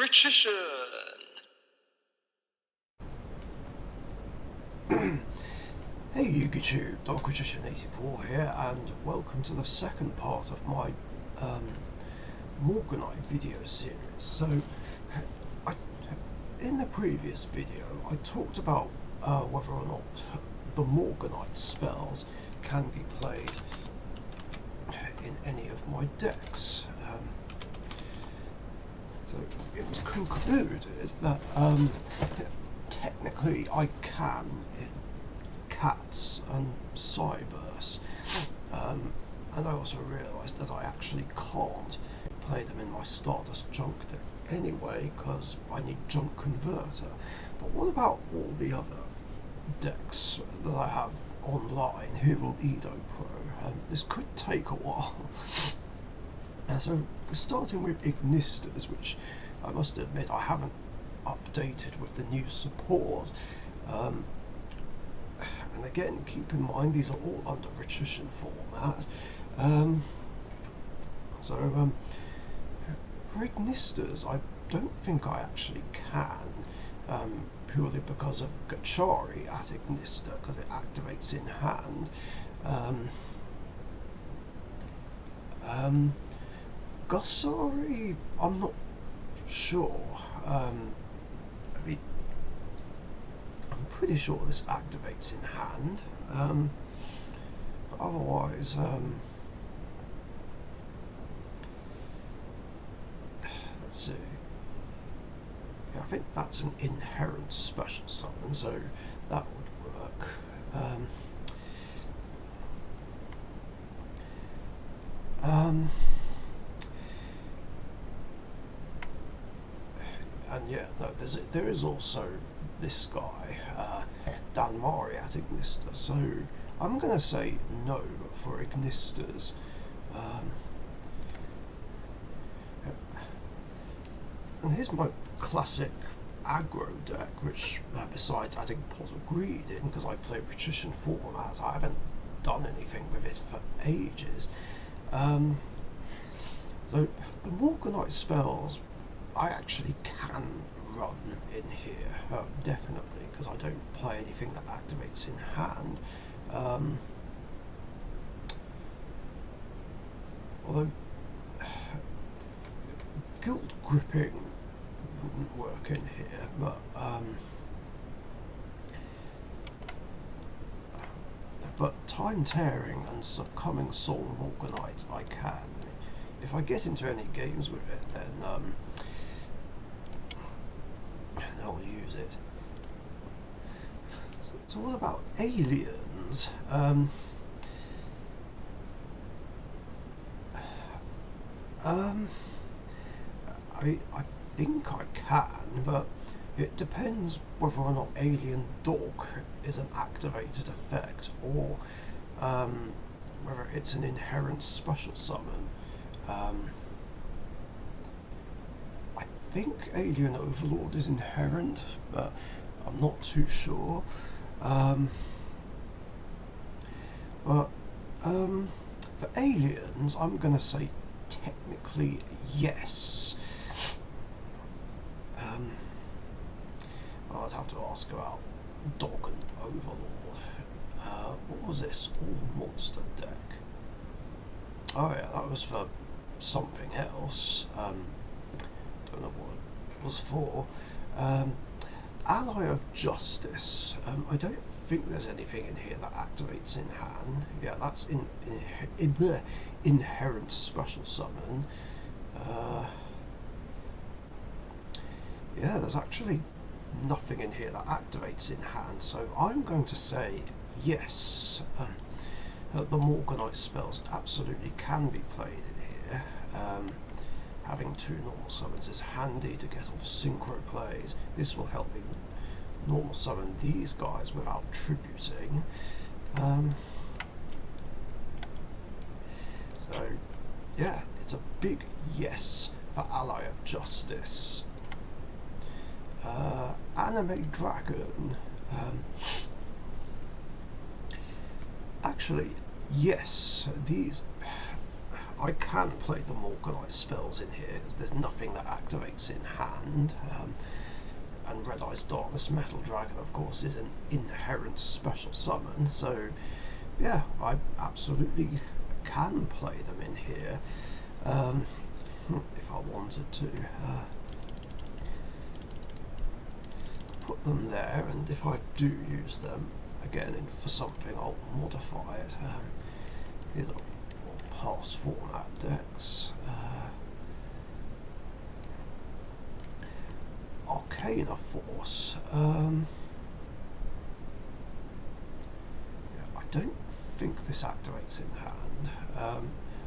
Richician! Hey YouTube, Richician84 here, and welcome to the second part of my Morganite video series. So, in the previous video, I talked about whether or not the Morganite spells can be played in any of my decks. So it was concluded that technically I can in Cats and Cybers, and I also realised that I actually can't play them in my Stardust Junk deck anyway because I need Junk Converter. But what about all the other decks that I have online here on EDOPro? This could take a while. So we're starting with Ignistas, which I must admit I haven't updated with the new support. And again, keep in mind these are all under Richician format. For Ignistas, I don't think I actually can, purely because of Gachari at Ignista, because it activates in hand. Gachari, I'm not sure. I'm pretty sure this activates in hand. But otherwise, let's see. Yeah, I think that's an inherent special summon, so that would work. And yeah, no, there is also this guy, Danmari at Ignista, so I'm going to say no for Ignistas. And here's my classic aggro deck, which besides adding Pot of Greed in, because I play Richician format, I haven't done anything with it for ages. So the Morganite spells I actually can run in here, definitely, because I don't play anything that activates in hand. Although Guilt Gripping wouldn't work in here, but Time Tearing and Succumbing Soul Morganite I can. If I get into any games with it, then I'll use it. So what about aliens? I think I can, but it depends whether or not Alien Dog is an activated effect, or whether it's an inherent special summon. I think Alien Overlord is inherent, but I'm not too sure. For aliens, I'm going to say technically yes. I'd have to ask about Dog and Overlord. What was this? All monster deck. Oh yeah, that was for something else. Don't know what it was for. Ally of Justice. I don't think there's anything in here that activates in hand. Yeah, that's in the inherent special summon. Yeah, there's actually nothing in here that activates in hand, so I'm going to say yes. The Morganite spells absolutely can be played in here. Having two normal summons is handy to get off synchro plays. This will help me normal summon these guys without tributing. So yeah, it's a big yes for Ally of Justice. Anime Dragon. Actually, yes, these I can play the Morganite spells in here because there's nothing that activates in hand. And Red Eyes Darkness Metal Dragon, of course, is an inherent special summon, so yeah, I absolutely can play them in here if I wanted to. Put them there, and if I do use them again for something, I'll modify it. Here's a past format decks. Arcana Force. Yeah, I don't think this activates in hand.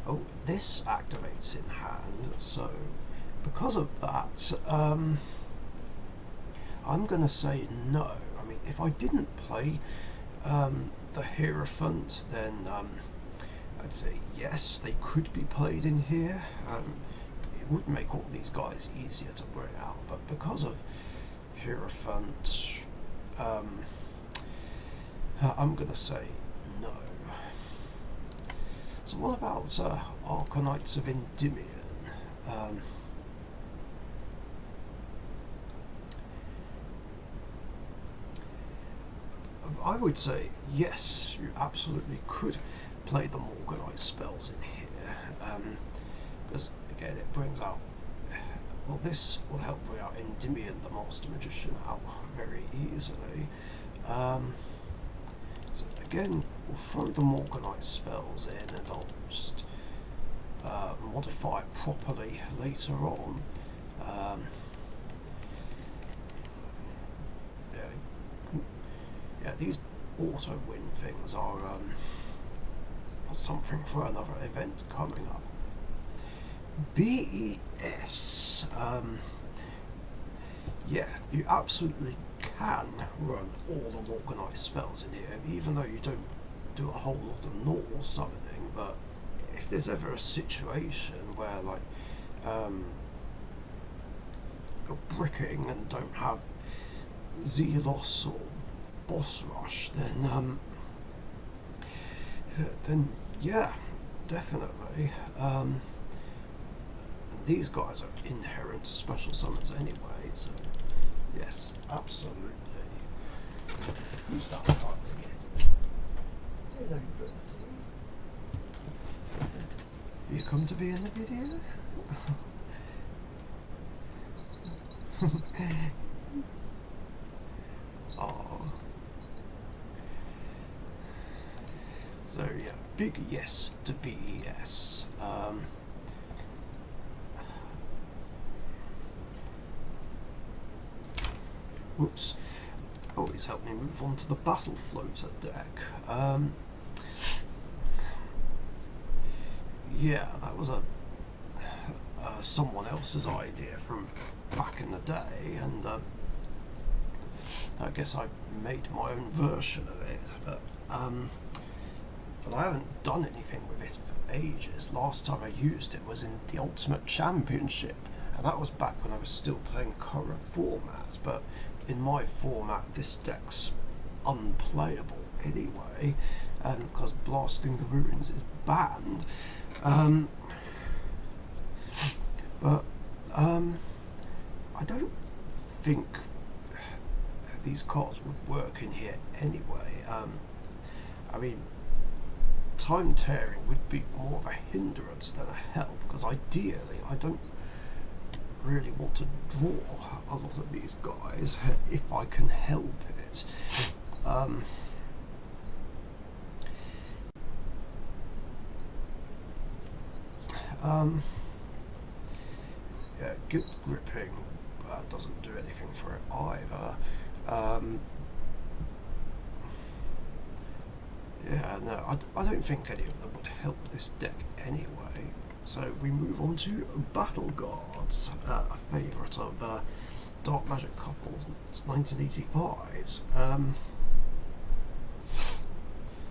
Oh, this activates in hand, so because of that, I'm going to say no. I mean, if I didn't play the Hierophant, then I'd say yes, they could be played in here. It would make all these guys easier to bring out, but because of Hierophant, I'm going to say no. So what about Arcanites of Endymion? I would say yes, you absolutely could play the Morganite spells in here, because again it brings out, well, this will help bring out Endymion the Master Magician out very easily. So again, we'll throw the Morganite spells in, and I'll just modify it properly later on. Yeah, these auto-win things are something for another event coming up. BES. Yeah, you absolutely can run all the Morganite spells in here, even though you don't do a whole lot of normal summoning. But if there's ever a situation where, like, you're bricking and don't have Zelos or Boss Rush, then yeah, definitely. And these guys are inherent special summons anyway, so yes, absolutely. Who's that trying to get? Hello, Bertie. You come to be in the video? Oh. So yeah, big yes to BES. Whoops. Always help me move on to the Battle Floater deck. Yeah, that was a someone else's idea from back in the day, and I guess I made my own version of it, but I haven't done anything with it for ages. Last time I used it was in the Ultimate Championship, and that was back when I was still playing current formats, but in my format this deck's unplayable anyway, because Blasting the Ruins is banned. But I don't think these cards would work in here anyway. I mean, Time Tearing would be more of a hindrance than a help, because ideally I don't really want to draw a lot of these guys if I can help it. Yeah, Guilt Gripping doesn't do anything for it either. Yeah, no, I don't think any of them would help this deck anyway. So we move on to Battle Guards, a favourite of Dark Magic Couples 1985's.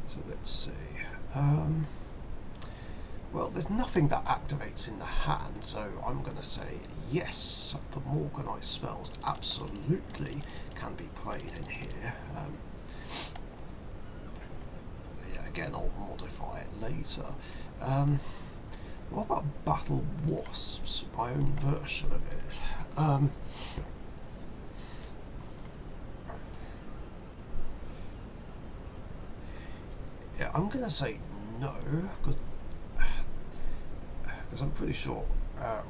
So let's see. Well, there's nothing that activates in the hand, so I'm going to say yes, the Morganite spells absolutely can be played in here. Yeah, again, I'll modify it later. What about Battle Wasps, my own version of it? Yeah, I'm going to say no, because I'm pretty sure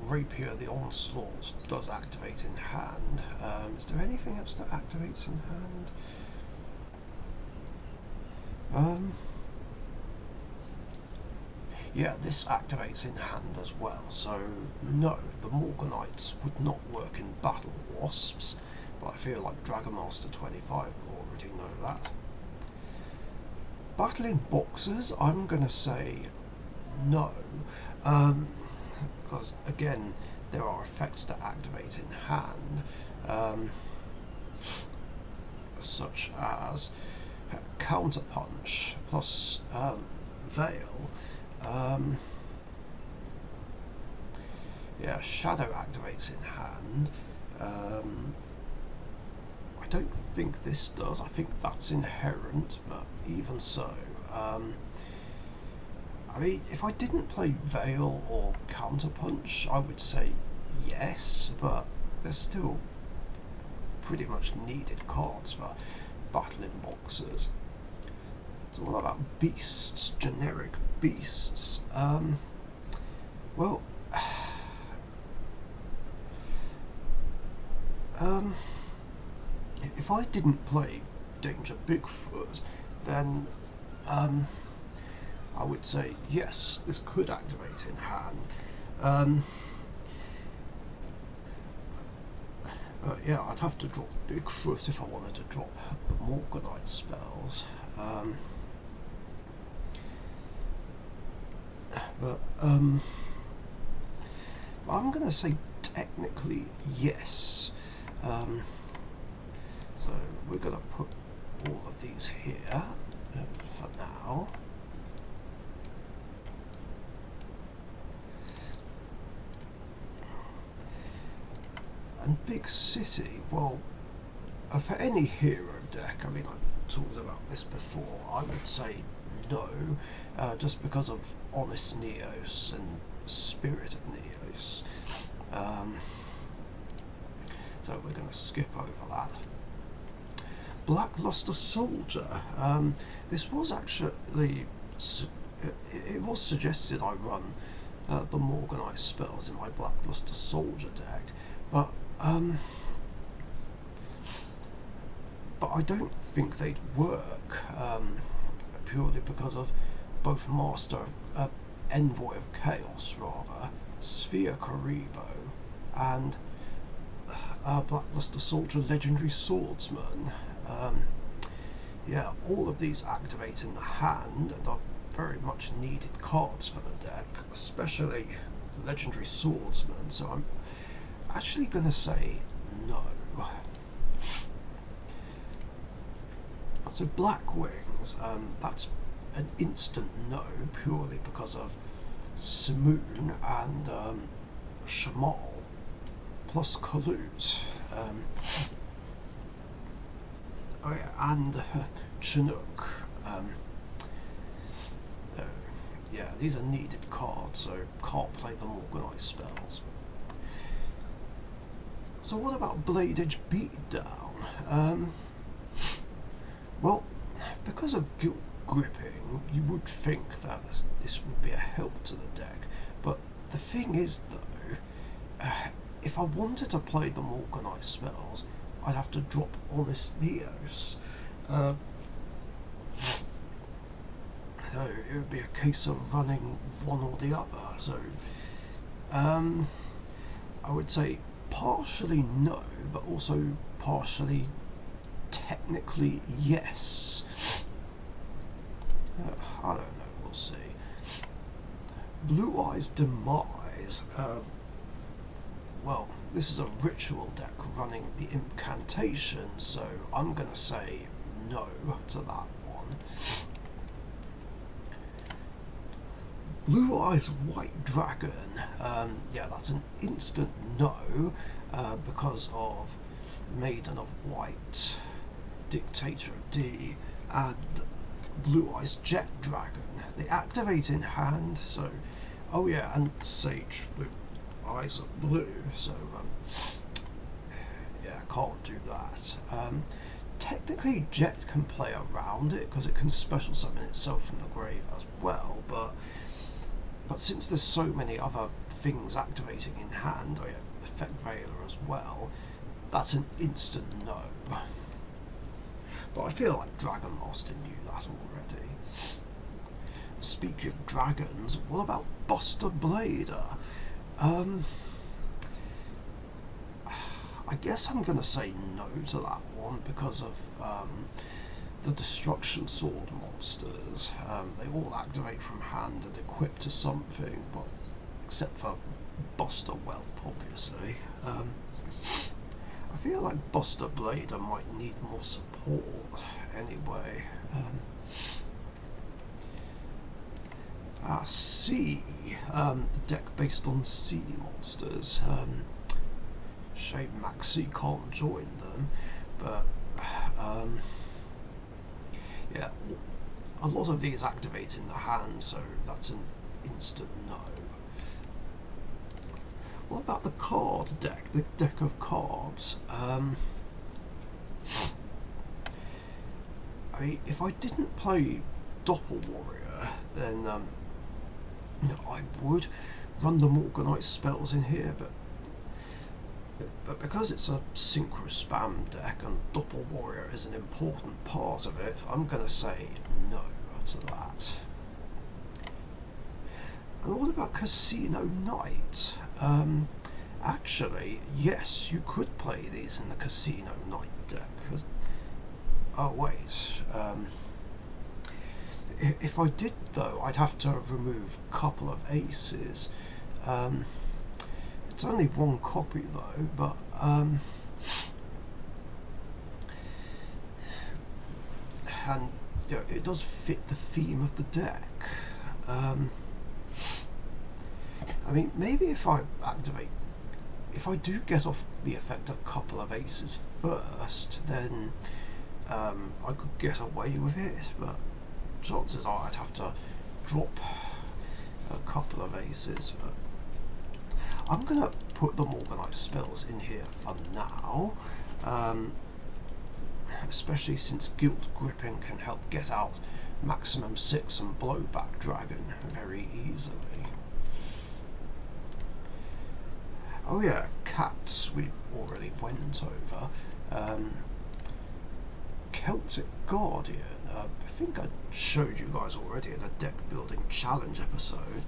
Rapier the Onslaught does activate in hand. Is there anything else that activates in hand? Yeah, this activates in hand as well, so no, the Morganites would not work in Battle Wasps, but I feel like Dragon Master 25 will already know that. Battling Boxers, I'm going to say no, because again, there are effects that activate in hand, such as Counterpunch plus Veil. Yeah, Shadow activates in hand. I don't think this does. I think that's inherent, but even so. I mean, if I didn't play Veil or Counterpunch, I would say yes, but there's still pretty much needed cards for battling boxers. So what about beasts, generic beasts? Well, if I didn't play Danger Bigfoot, then I would say yes, this could activate in hand. Yeah, I'd have to drop Bigfoot if I wanted to drop the Morganite spells. But I'm going to say technically yes. So we're going to put all of these here for now. And Big City, well, for any hero deck, I mean, I've talked about this before, I would say no, just because of Honest Neos and Spirit of Neos. So we're going to skip over that. Blackluster Soldier. This was actually, it was suggested I run the Morganite spells in my Blackluster Soldier deck, but I don't think they'd work, purely because of both Envoy of Chaos, rather, Sphere Karibo, and Blackluster Soldier Legendary Swordsman. Yeah, all of these activate in the hand and are very much needed cards for the deck, especially Legendary Swordsman, so I'm actually going to say no. So Black Wings, that's an instant no, purely because of Simoon and Shamal plus Kalut. Oh yeah, and Chinook. Yeah, these are needed cards, so can't play the Morganite spells. So what about Blade Edge Beatdown? Well, because of Guilt Gripping, you would think that this would be a help to the deck, but the thing is though, if I wanted to play the Morganite spells, I'd have to drop Honest Neos. So it would be a case of running one or the other. So I would say partially no, but also partially technically yes. I don't know, we'll see. Blue Eyes Demise. Well, this is a ritual deck running the incantation, so I'm going to say no to that one. Blue Eyes White Dragon. Yeah, that's an instant no, because of Maiden of White, Dictator of D, and Blue Eyes Jet Dragon. They activate in hand, so Oh yeah, and Sage with eyes are blue, so yeah, can't do that. Technically Jet can play around it because it can special summon itself from the grave as well, but since there's so many other things activating in hand, Effect Veiler as well, that's an instant no. But I feel like Dragon Master knew that already. Speaking of dragons, what about Buster Blader? I guess I'm going to say no to that one because of the Destruction Sword monsters. They all activate from hand and equip to something, but except for Buster Whelp, obviously. I feel like Buster Blader might need more support anyway. Sea, the deck based on sea monsters. Shame Maxi can't join them, but yeah, a lot of these activate in the hand, so that's an instant no. What about the card deck, the deck of cards? I mean, if I didn't play Doppel Warrior, then I would run the Morganite spells in here, but because it's a synchro spam deck and Doppel Warrior is an important part of it, I'm going to say no to that. And what about Casino Night? Actually, yes, you could play these in the Casino Night deck. Oh wait, if I did though, I'd have to remove a couple of aces. It's only one copy though, but and it does fit the theme of the deck. I mean, maybe if I do get off the effect of a couple of aces first, then I could get away with it, but chances are I'd have to drop a couple of aces. But I'm going to put the Morganite spells in here for now, especially since Guilt Gripping can help get out Maximum 6 and Blowback Dragon very easily. Oh yeah, cats we already went over. Celtic Guardian, I think I showed you guys already in a deck building challenge episode.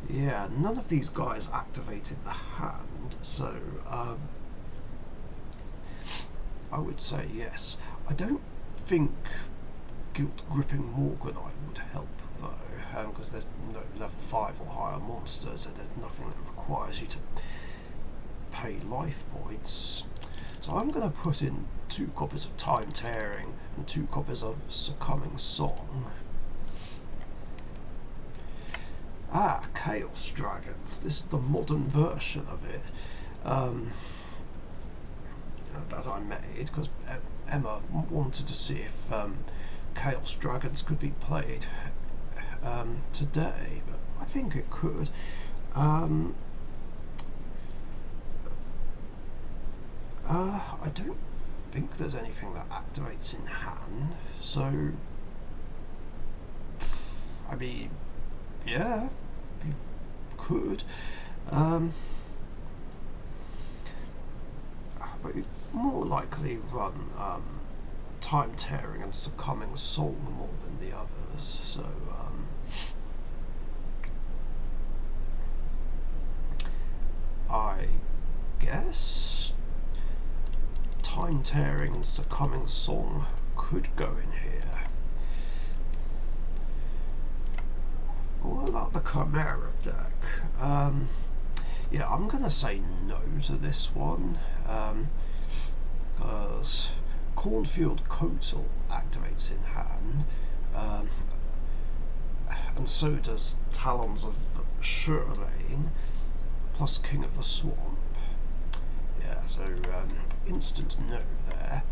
Yeah, none of these guys activated the hand, so I would say yes. I don't think Guilt Gripping Morganite would help though, because there's no level 5 or higher monsters, and there's nothing that requires you to pay life points. So I'm going to put in 2 copies of Time Tearing and 2 copies of Succumbing Song. Chaos Dragons. This is the modern version of it that I made, because Emma wanted to see if Chaos Dragons could be played today, but I think it could. I don't think there's anything that activates in hand, so I mean, yeah, you could, but you'd more likely run Time Tearing and Succumbing Song more than the others, so I guess Time Tearing and Succumbing Song could go in here. What about the Chimera deck? Yeah, I'm gonna say no to this one, because Cornfield Kotal activates in hand, and so does Talons of Shirlane, plus King of the Swamp. Yeah, so instant no there.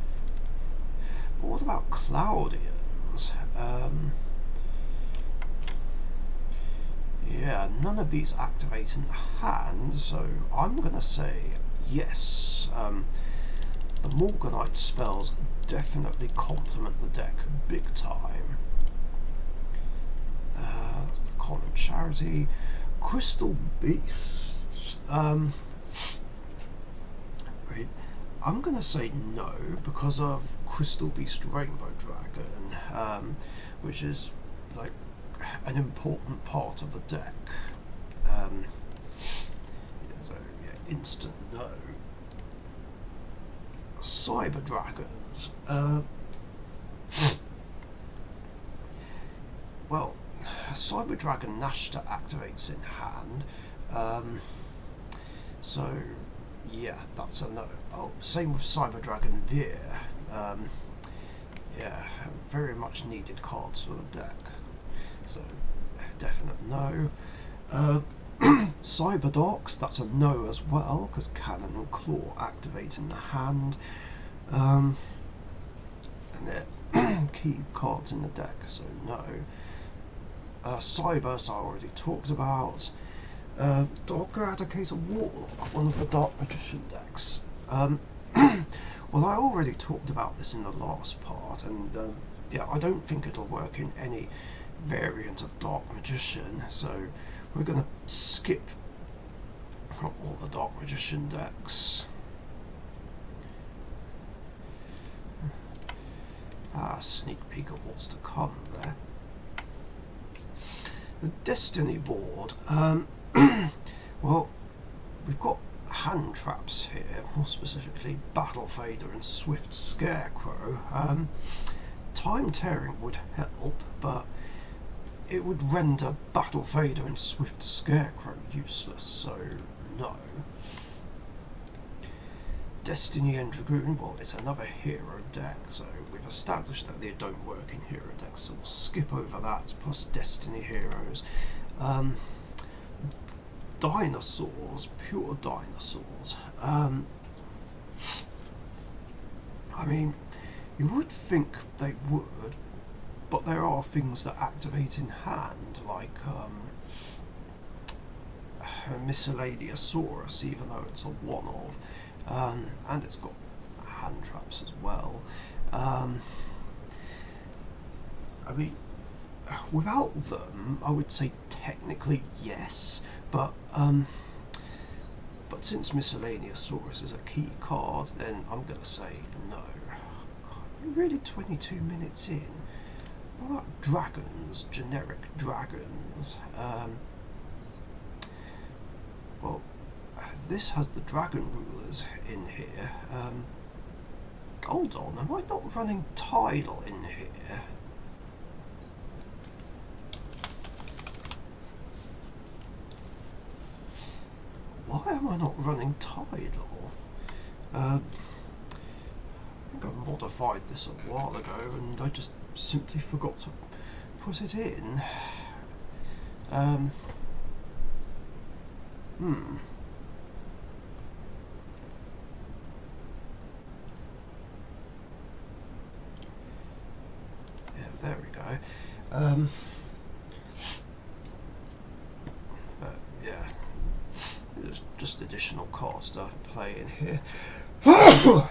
But what about Cloudians? Yeah, none of these activate in the hand, so I'm going to say yes. The Morganite spells definitely complement the deck big time. That's the common charity. Crystal Beasts. Right. I'm going to say no because of Crystal Beast Rainbow Dragon, which is like an important part of the deck. So yeah, instant no. Cyber Dragons. Well, Cyber Dragon Nashta activates in hand. So yeah, that's a no. Oh, same with Cyber Dragon Veer. Yeah, very much needed cards for the deck. So, definite no. Cyber Dogs, that's a no as well, because Cannon and Claw activate in the hand. And they're key cards in the deck, so no. Cybers I already talked about. Dark Eradicator Warlock, one of the Dark Magician decks. Well, I already talked about this in the last part, and yeah, I don't think it'll work in any variant of Dark Magician, so we're going to skip all the Dark Magician decks. Sneak peek of what's to come there. The Destiny board. Well, we've got hand traps here, more specifically Battle Fader and Swift Scarecrow. Time Tearing would help, but it would render Battle Fader and Swift Scarecrow useless, so no. Destiny and Dragoon, well, it's another hero deck, so we've established that they don't work in hero decks, so we'll skip over that, plus Destiny heroes. Dinosaurs, pure dinosaurs. I mean, you would think they would, but there are things that activate in hand, like Miscellaneousaurus, even though it's a one-of, and it's got hand traps as well. I mean, without them, I would say technically yes, but since Miscellaneousaurus is a key card, then I'm going to say no. God, we're really 22 minutes in. What about dragons, generic dragons? Well, this has the dragon rulers in here. Hold on, am I not running Tidal in here? Why am I not running Tidal? I think I modified this a while ago and I just simply forgot to put it in. Yeah, there we go. But yeah, there's just additional cards to play in here. So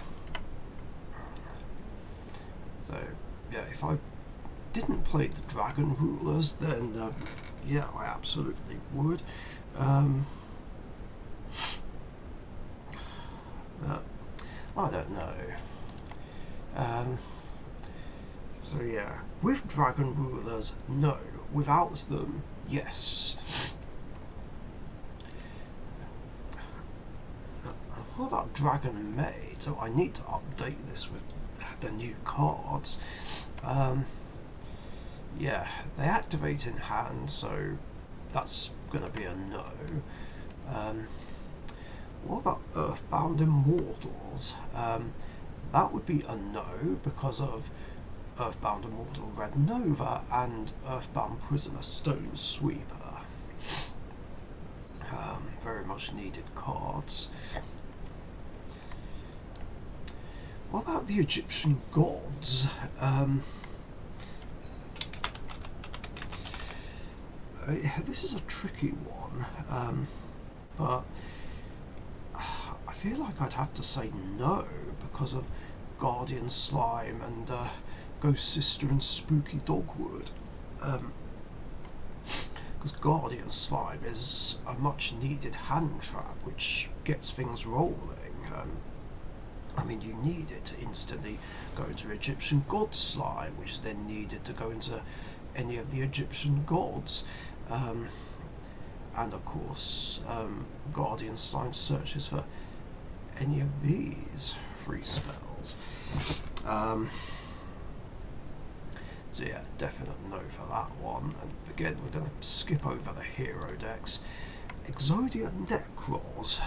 yeah, if I didn't play the dragon rulers, then yeah, I absolutely would. But I don't know. So yeah, with dragon rulers, no. Without them, yes. What about Dragon Maid? So I need to update this with the new cards. Yeah, they activate in hand, so that's going to be a no. What about Earthbound Immortals? That would be a no because of Earthbound Immortal Red Nova and Earthbound Prisoner Stone Sweeper. Very much needed cards. What about the Egyptian gods? This is a tricky one, but I feel like I'd have to say no because of Guardian Slime and Ghost Sister and Spooky Dogwood. Because Guardian Slime is a much needed hand trap which gets things rolling. I mean, you need it to instantly go into Egyptian God Slime, which is then needed to go into any of the Egyptian gods. And of course, Guardian Slime searches for any of these free spells. So yeah, definite no for that one. And again, we're going to skip over the hero decks. Exodia Necros.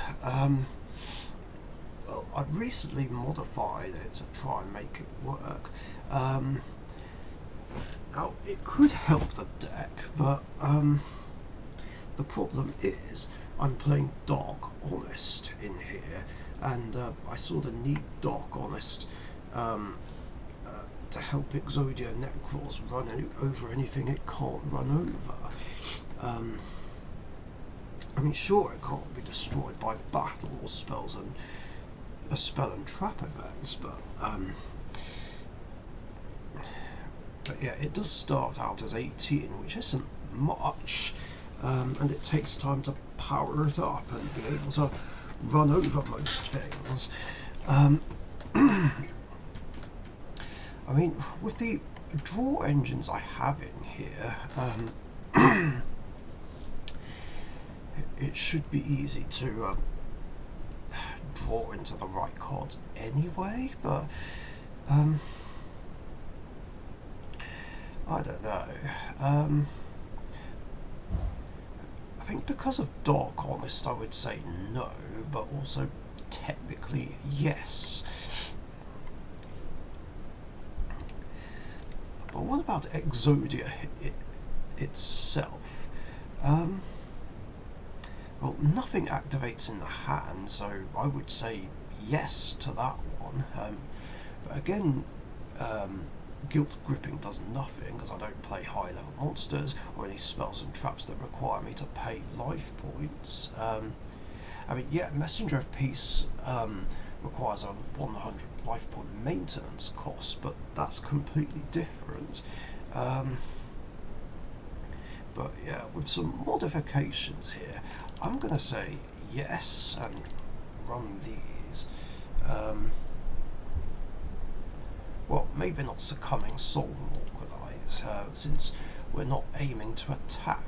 Well, I've recently modified it to try and make it work. Now, it could help the deck, but the problem is I'm playing Dark Honest in here, and I sort of need Dark Honest to help Exodia Necros run over anything it can't run over. I mean, sure, it can't be destroyed by battle or spells and spell and trap events, but yeah, it does start out as 18, which isn't much, and it takes time to power it up and be able to run over most things. I mean, with the draw engines I have in here, it should be easy to draw into the right cards anyway, but I don't know. I think because of Dark Honest I would say no, but also technically yes. But what about Exodia itself? Well, nothing activates in the hand, so I would say yes to that one. But again, Guilt Gripping does nothing because I don't play high level monsters or any spells and traps that require me to pay life points. I mean, yeah, Messenger of Peace requires a 100 life point maintenance cost, but that's completely different. But yeah, with some modifications here, I'm going to say yes and run these. Well, maybe not Succumbing Soul Morganite, since we're not aiming to attack.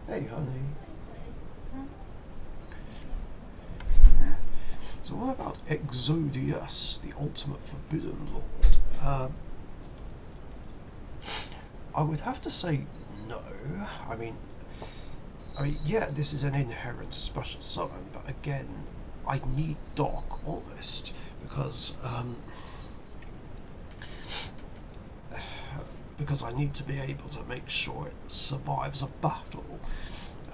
Hey, honey. So what about Exodius, the ultimate Forbidden Lord? I would have to say no. I mean, yeah, this is an inherent special summon, but again, I need Dark Honest because I need to be able to make sure it survives a battle.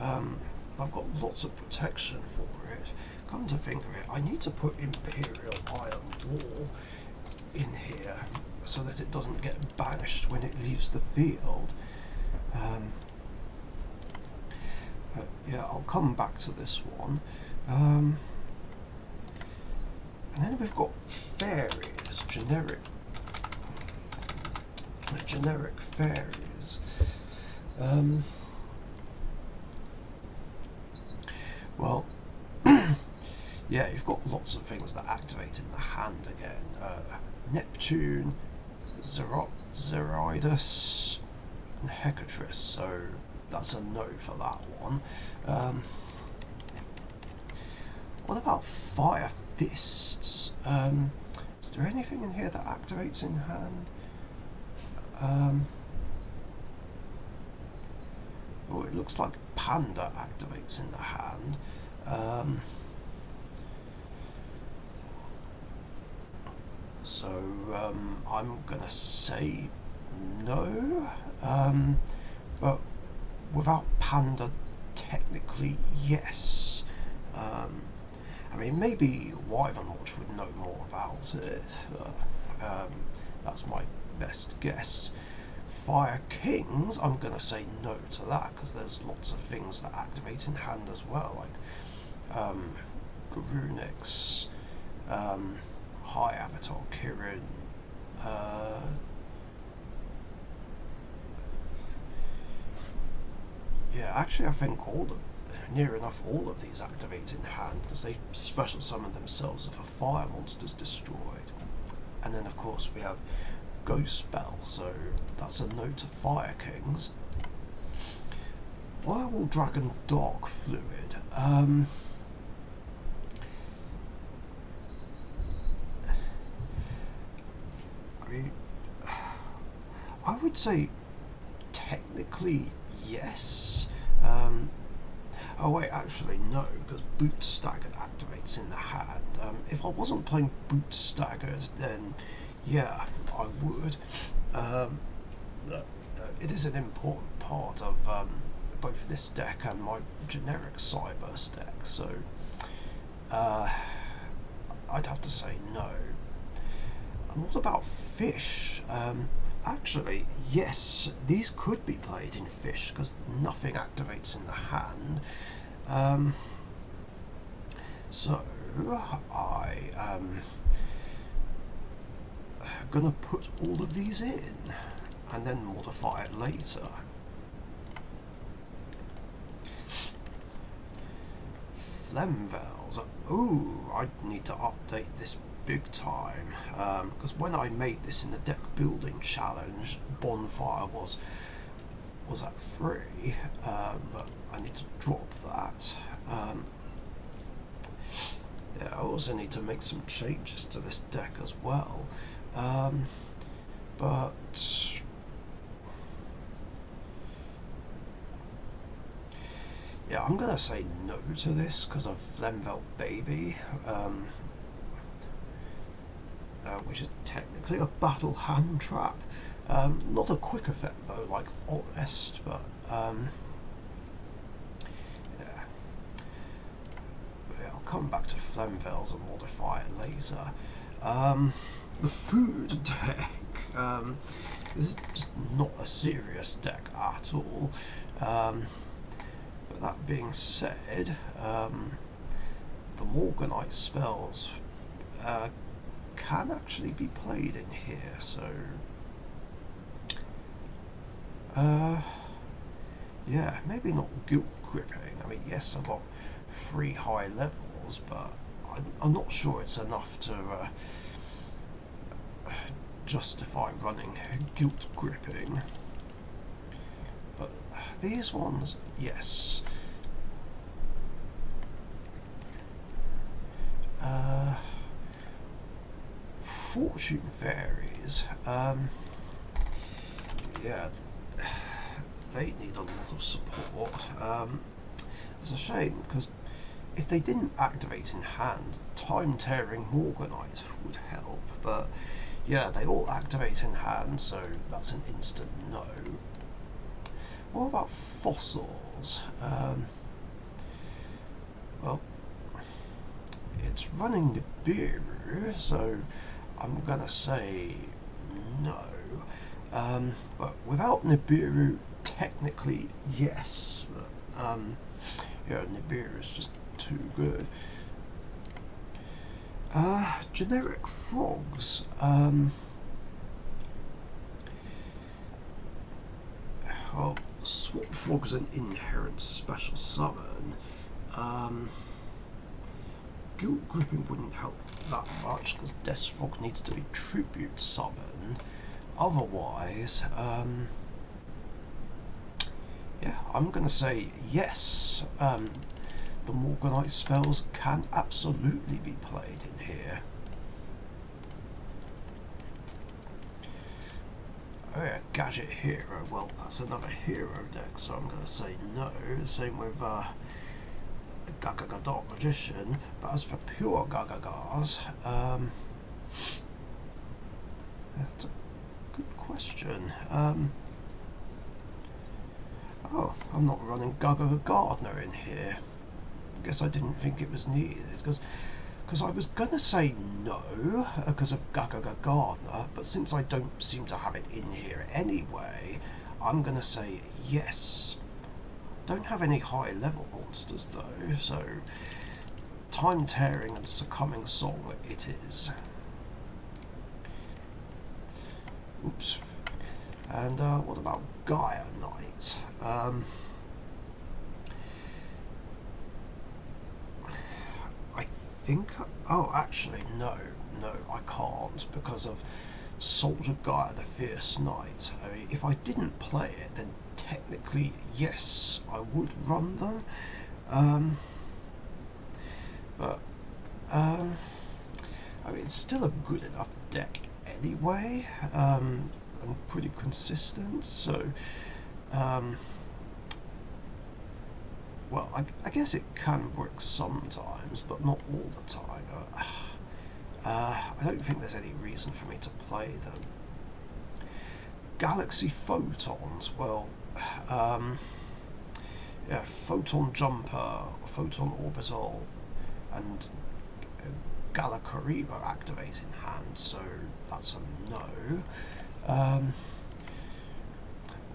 I've got lots of protection for it. Come to think of it, I need to put Imperial Iron Wall in here so that it doesn't get banished when it leaves the field. Yeah, I'll come back to this one. And then we've got fairies, generic fairies. Well, yeah, you've got lots of things that activate in the hand again. Neptune, Zeroidus, and Hecatrice, so that's a no for that one. What about Fire Fists? Is there anything in here that activates in hand? Oh, it looks like Panda activates in the hand. So I'm gonna say no, but without Panda, technically yes. I mean, maybe Wyvern Watch would know more about it. That's my best guess. Fire Kings, I'm going to say no to that, because there's lots of things that activate in hand as well, like Garunix, High Avatar Kirin, yeah, actually I think near enough all of these activate in hand, because they special summon themselves if a fire monster's destroyed. And then of course we have Ghost Spell, so that's a no to Fire Kings. Firewall Dragon Dark Fluid. I mean, I would say technically yes. Oh wait, actually no, because Boot Staggered activates in the hand. If I wasn't playing Boot Staggered, then yeah, I would. It is an important part of both this deck and my generic Cyberse deck, so I'd have to say no. And what about Fish? Actually, yes, these could be played in Fish, because nothing activates in the hand. So I am gonna put all of these in and then modify it later. Flemvels. Oh, I need to update this big time, because when I made this in the deck building challenge, Bonfire was at 3, but I need to drop that. Yeah, I also need to make some changes to this deck as well, but yeah, I'm gonna say no to this because of Flemvelt Baby, which is technically a battle hand trap. Not a quick effect though, like Honest, but yeah. But yeah, I'll come back to Flemvels and modify it later. The food deck. This is just not a serious deck at all. But that being said, the Morganite spells can actually be played in here, so yeah, maybe not guilt gripping. I mean, yes, I've got 3 high levels, but I'm not sure it's enough to justify running guilt gripping. But these ones, yes. Fortune Fairies, yeah, they need a lot of support. It's a shame, because if they didn't activate in hand, Time Tearing Morganite would help, but yeah, they all activate in hand, so that's an instant no. What about fossils? Well, it's running Nibiru, so I'm gonna say no. But without Nibiru, technically yes. But, yeah, Nibiru is just too good. Generic frogs. Well, Swamp Frog's an inherent special summon. Guilt Gripping wouldn't help that much, because Death Frog needs to be tribute summoned. Otherwise, yeah, I'm gonna say yes. The Morganite spells can absolutely be played in here. Oh yeah, Gadget Hero. Well, that's another hero deck, so I'm gonna say no. Same with Gagaga Dark Magician. But as for pure Gagagas, that's a good question. Oh, I'm not running Gagaga Gardener in here. guess I didn't think it was needed, because I was gonna say no, because of Gardener, but since I don't seem to have it in here anyway, I'm gonna say yes. Don't have any high level monsters though, so Time Tearing and Succumbing Song it is. Oops. And what about Gaia Knight? I think... Oh, actually, no, I can't, because of Salt of Gaia the Fierce Knight. I mean, if I didn't play it, then technically, yes, I would run them. But, I mean, it's still a good enough deck anyway, and pretty consistent, so, well, I guess it can work sometimes, but not all the time. I don't think there's any reason for me to play them. Galaxy Photons, well, yeah, Photon Jumper, Photon Orbital, and Galacariba activate in hand, so that's a no.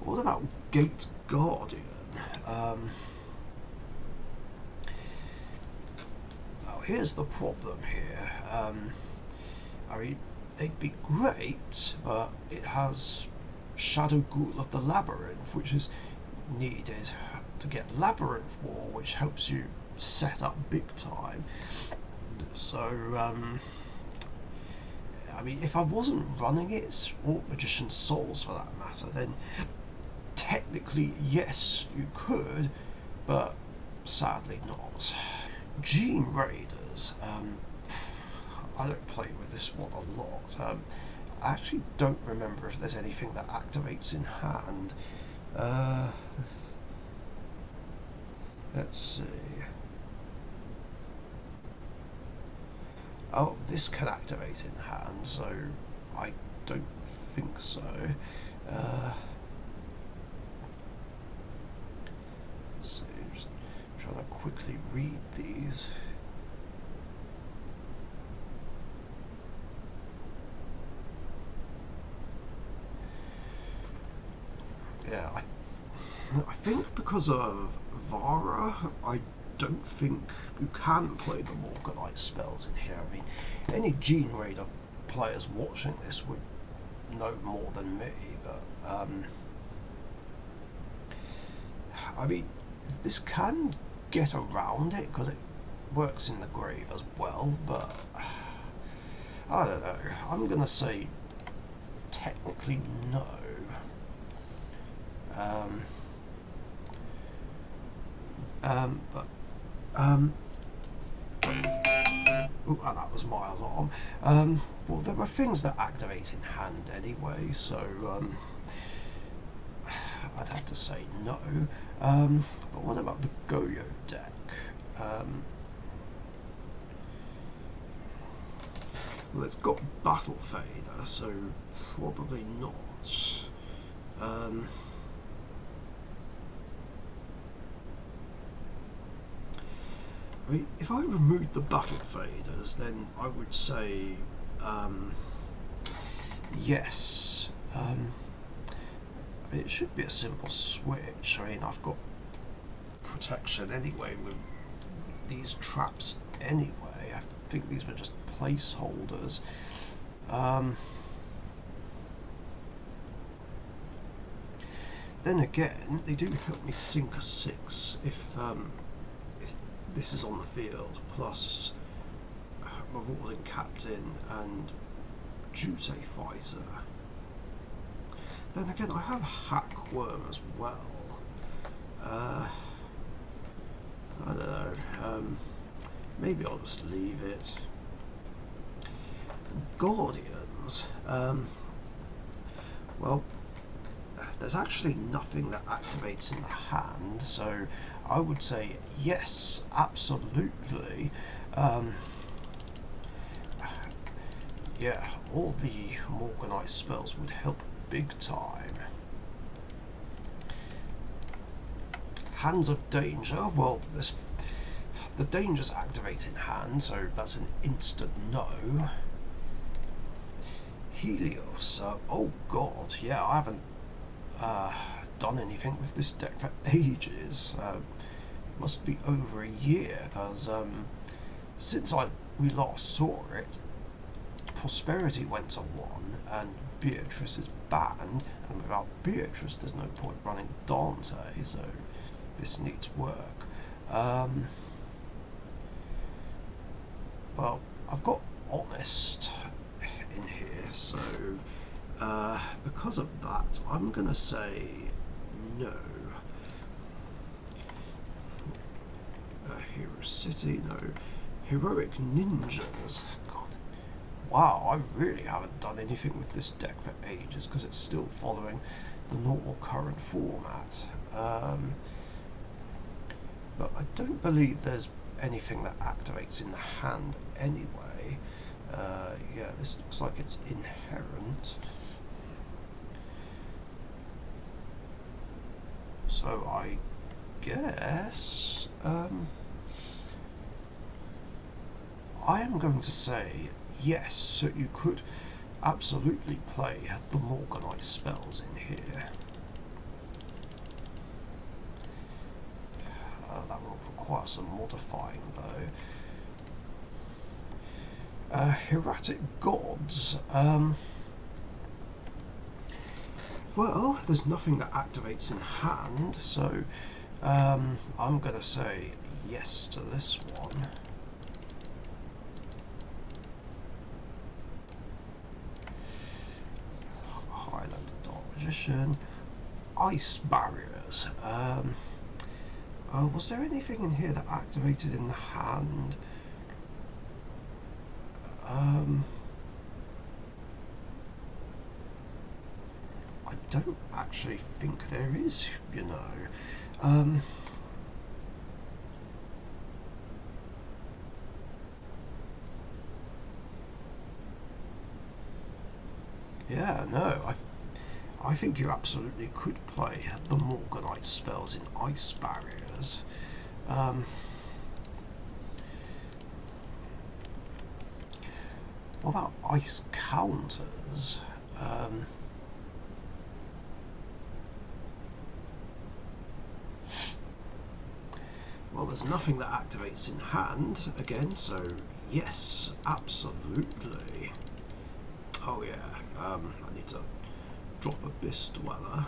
What about Gate Guardian? Here's the problem here. I mean, they'd be great, but it has Shadow Ghoul of the Labyrinth, which is needed to get Labyrinth War, which helps you set up big time. So, I mean, if I wasn't running it, or Magician's Souls for that matter, then technically, yes, you could, but sadly not. Gene Raiders, I don't play with this one a lot. I actually don't remember if there's anything that activates in hand. Let's see. Oh, this can activate in hand, so I don't think so. Let's see, just trying to quickly read these. Yeah, I think because of Vara, I don't think you can play the Morganite spells in here. I mean, any Gene Raider players watching this would know more than me, but I mean, this can get around it because it works in the grave as well, but I don't know. I'm gonna say technically no. Ooh, and that was Miles' arm. Well, there were things that activate in hand anyway, so I'd have to say no. But what about the Goyo deck? Well, it's got Battle Fader, so probably not. I mean, if I removed the Battle Faders, then I would say yes. I mean, it should be a simple switch. I mean, I've got protection anyway with these traps anyway. I think these were just placeholders. Then again, they do help me sink a 6 if this is on the field, plus Marauding Captain and Jute Fighter. Then again, I have Hack Worm as well. I don't know, maybe I'll just leave it. Guardians, well, there's actually nothing that activates in the hand, so I would say yes, absolutely. Yeah, all the Morganite spells would help big time. Hands of Danger, well, there's The dangers activate in hand, so that's an instant no. Helios, oh god, yeah, I haven't done anything with this deck for ages. Must be over a year, because since we last saw it, Prosperity went to 1, and Beatrice is banned, and without Beatrice there's no point running Dante, so this needs work. Well, I've got Honest in here, so because of that, I'm gonna say no. Hero City, no. Heroic Ninjas. God, wow, I really haven't done anything with this deck for ages because it's still following the normal current format. But I don't believe there's anything that activates in the hand anyway. Yeah, this looks like it's inherent. So I guess I am going to say yes, so you could absolutely play the Morganite spells in here. That will require some modifying though. Hieratic Gods. Well, there's nothing that activates in hand, so I'm going to say yes to this one. Highlander Dark Magician. Ice Barriers. Was there anything in here that activated in the hand? I don't actually think there is, you know. Yeah, no, I think you absolutely could play the Morganite spells in Ice Barriers. What about Ice Counters? Well, there's nothing that activates in hand again, so yes, absolutely. Oh yeah, I need to drop Abyss Dweller.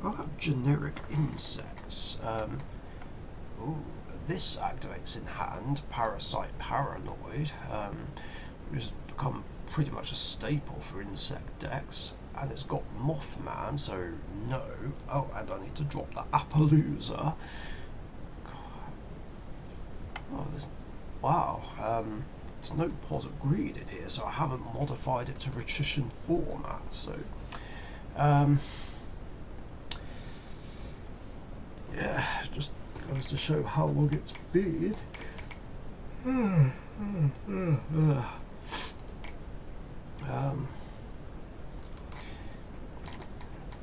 What about generic insects? Ooh, this activates in hand. Parasite Paranoid, which has become pretty much a staple for insect decks. And it's got Mothman, so no. Oh, and I need to drop the Appaloosa. Oh, wow. There's no Pot of Greed in here, so I haven't modified it to Patrician format. So, yeah, just goes to show how long it's been. I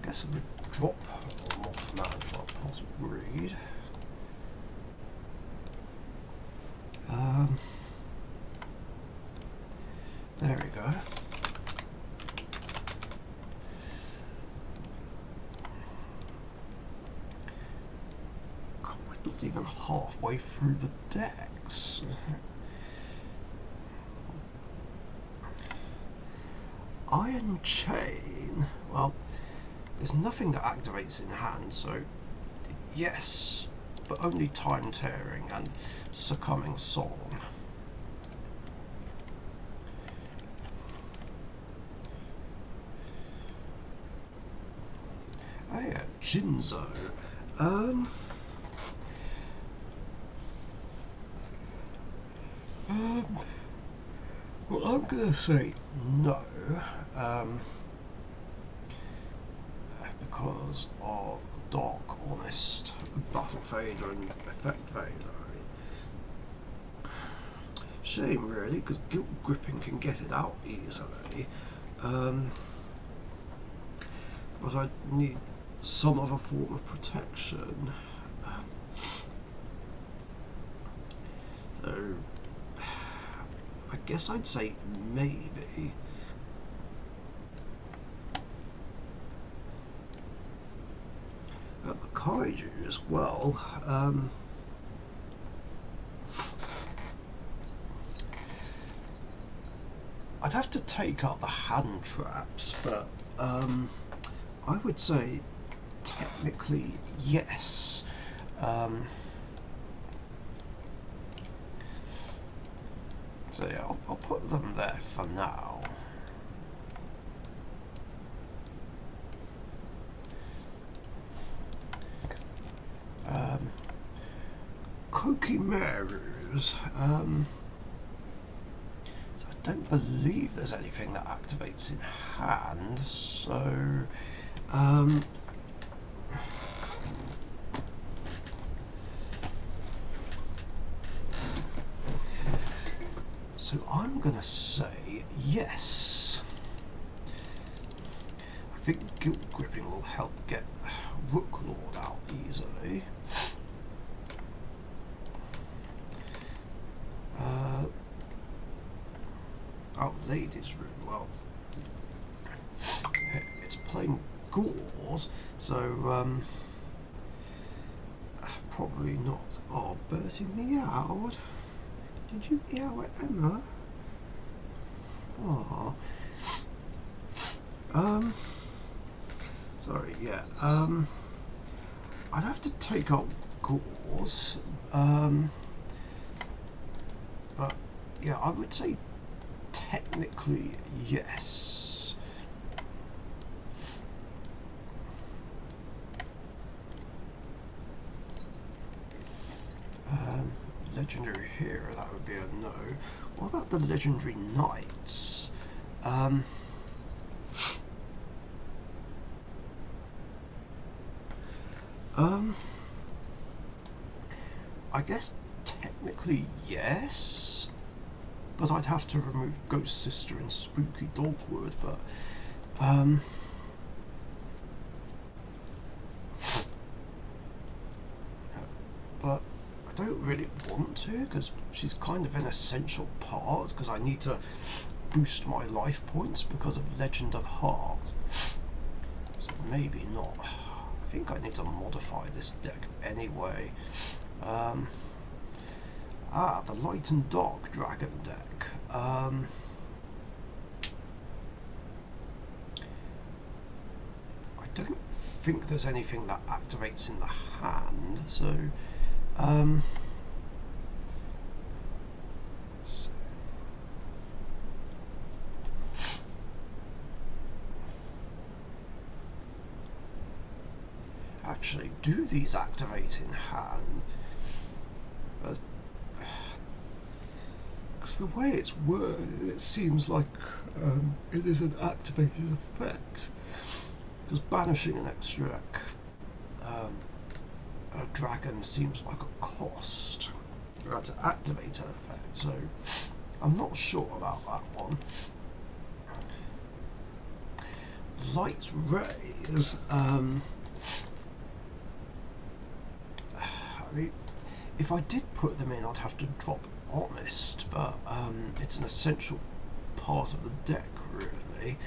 guess I would drop Mothman for a Pot of Greed. There we go. God, we're not even halfway through the decks. Iron Chain. Well, there's nothing that activates in hand, so yes, but only Time Tearing and Succumbing Song. Oh yeah, Jinzo. Well, I'm gonna say no, because of Dark Honest, Battle Fader and Effect Fader. Shame really, because Guilt Gripping can get it out easily. But I need some other form of protection. So I guess I'd say maybe. The kaiju as well. I'd have to take out the hand traps, but I would say technically yes. So yeah, I'll put them there for now. Kokimerus. So I don't believe there's anything that activates in hand, so I'm gonna say yes. I think guilt gripping will help get Rooklord out easily. Oh, ladies' room. Well, it's playing Gauze, so probably not. Oh, Bertie meowed. Did you meow at Emma? Oh. Sorry, yeah. I'd have to take out Gauze. But yeah, I would say technically yes. Legendary hero, that would be a no. What about the legendary knights? I guess technically yes, but I'd have to remove Ghost Sister and Spooky Dogwood, but I don't really want to, because she's kind of an essential part, because I need to boost my life points because of Legend of Heart. So maybe not. I think I need to modify this deck anyway. The Light and Dark Dragon deck. I don't think there's anything that activates in the hand, so actually, do these activate in hand? Because the way it's worded, it seems like it is an activated effect. Because banishing an extra a dragon seems like a cost to activate an effect, so I'm not sure about that one. Light rays. I mean, if I did put them in, I'd have to drop Honest, but it's an essential part of the deck, really.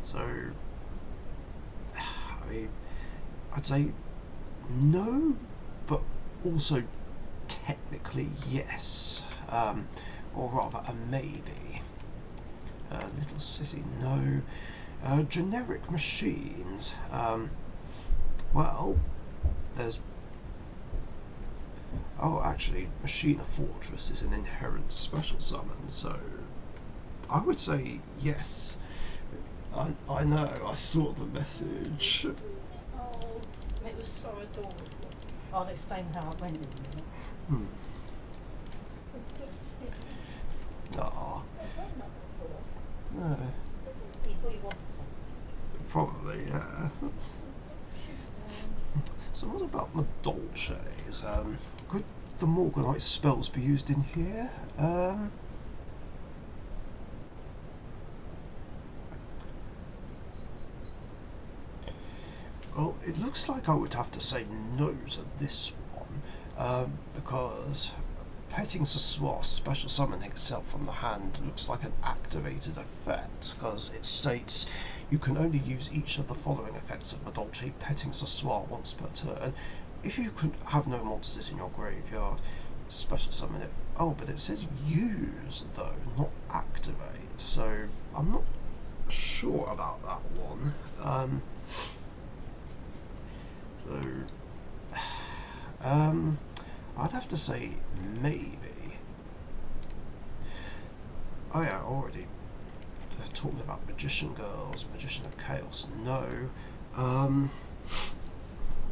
So, I mean, I'd say no, but also technically yes, or rather a maybe. Little City, no. Generic machines. Well, there's. Oh, actually, Machina Fortress is an inherent special summon, so I would say yes. I know, I saw the message. Oh, it was so adorable. I'll explain how it went in a minute. Aww. No. People you want some. Probably, yeah. So what about the Dolces? Could the Morganite spells be used in here? Well, it looks like I would have to say no to this one, because Petting Sassoir special summoning itself from the hand looks like an activated effect, because it states you can only use each of the following effects of Madolche Petting Sassoir once per turn. If you could have no monsters in your graveyard, special summon it. Oh, but it says use though, not activate, so I'm not sure about that one. I'd have to say maybe. Oh yeah, already talking about Magician Girls, Magician of Chaos. No.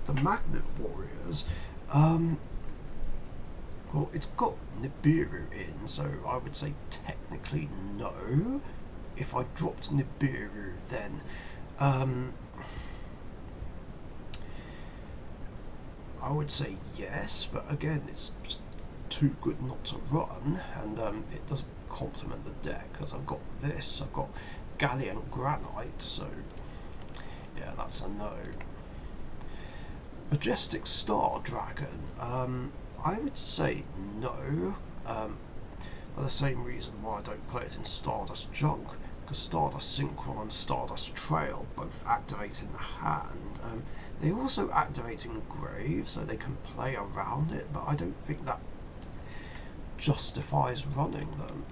The Magnet Warriors. Well, it's got Nibiru in, so I would say technically no. If I dropped Nibiru, then I would say yes, but again, it's just too good not to run, and it doesn't complement the deck, because I've got this, I've got Galleon Granite, so yeah, that's a no. Majestic Star Dragon, I would say no, for the same reason why I don't play it in Stardust Junk, because Stardust Synchron and Stardust Trail both activate in the hand. They also activate in Grave, so they can play around it, but I don't think that justifies running them.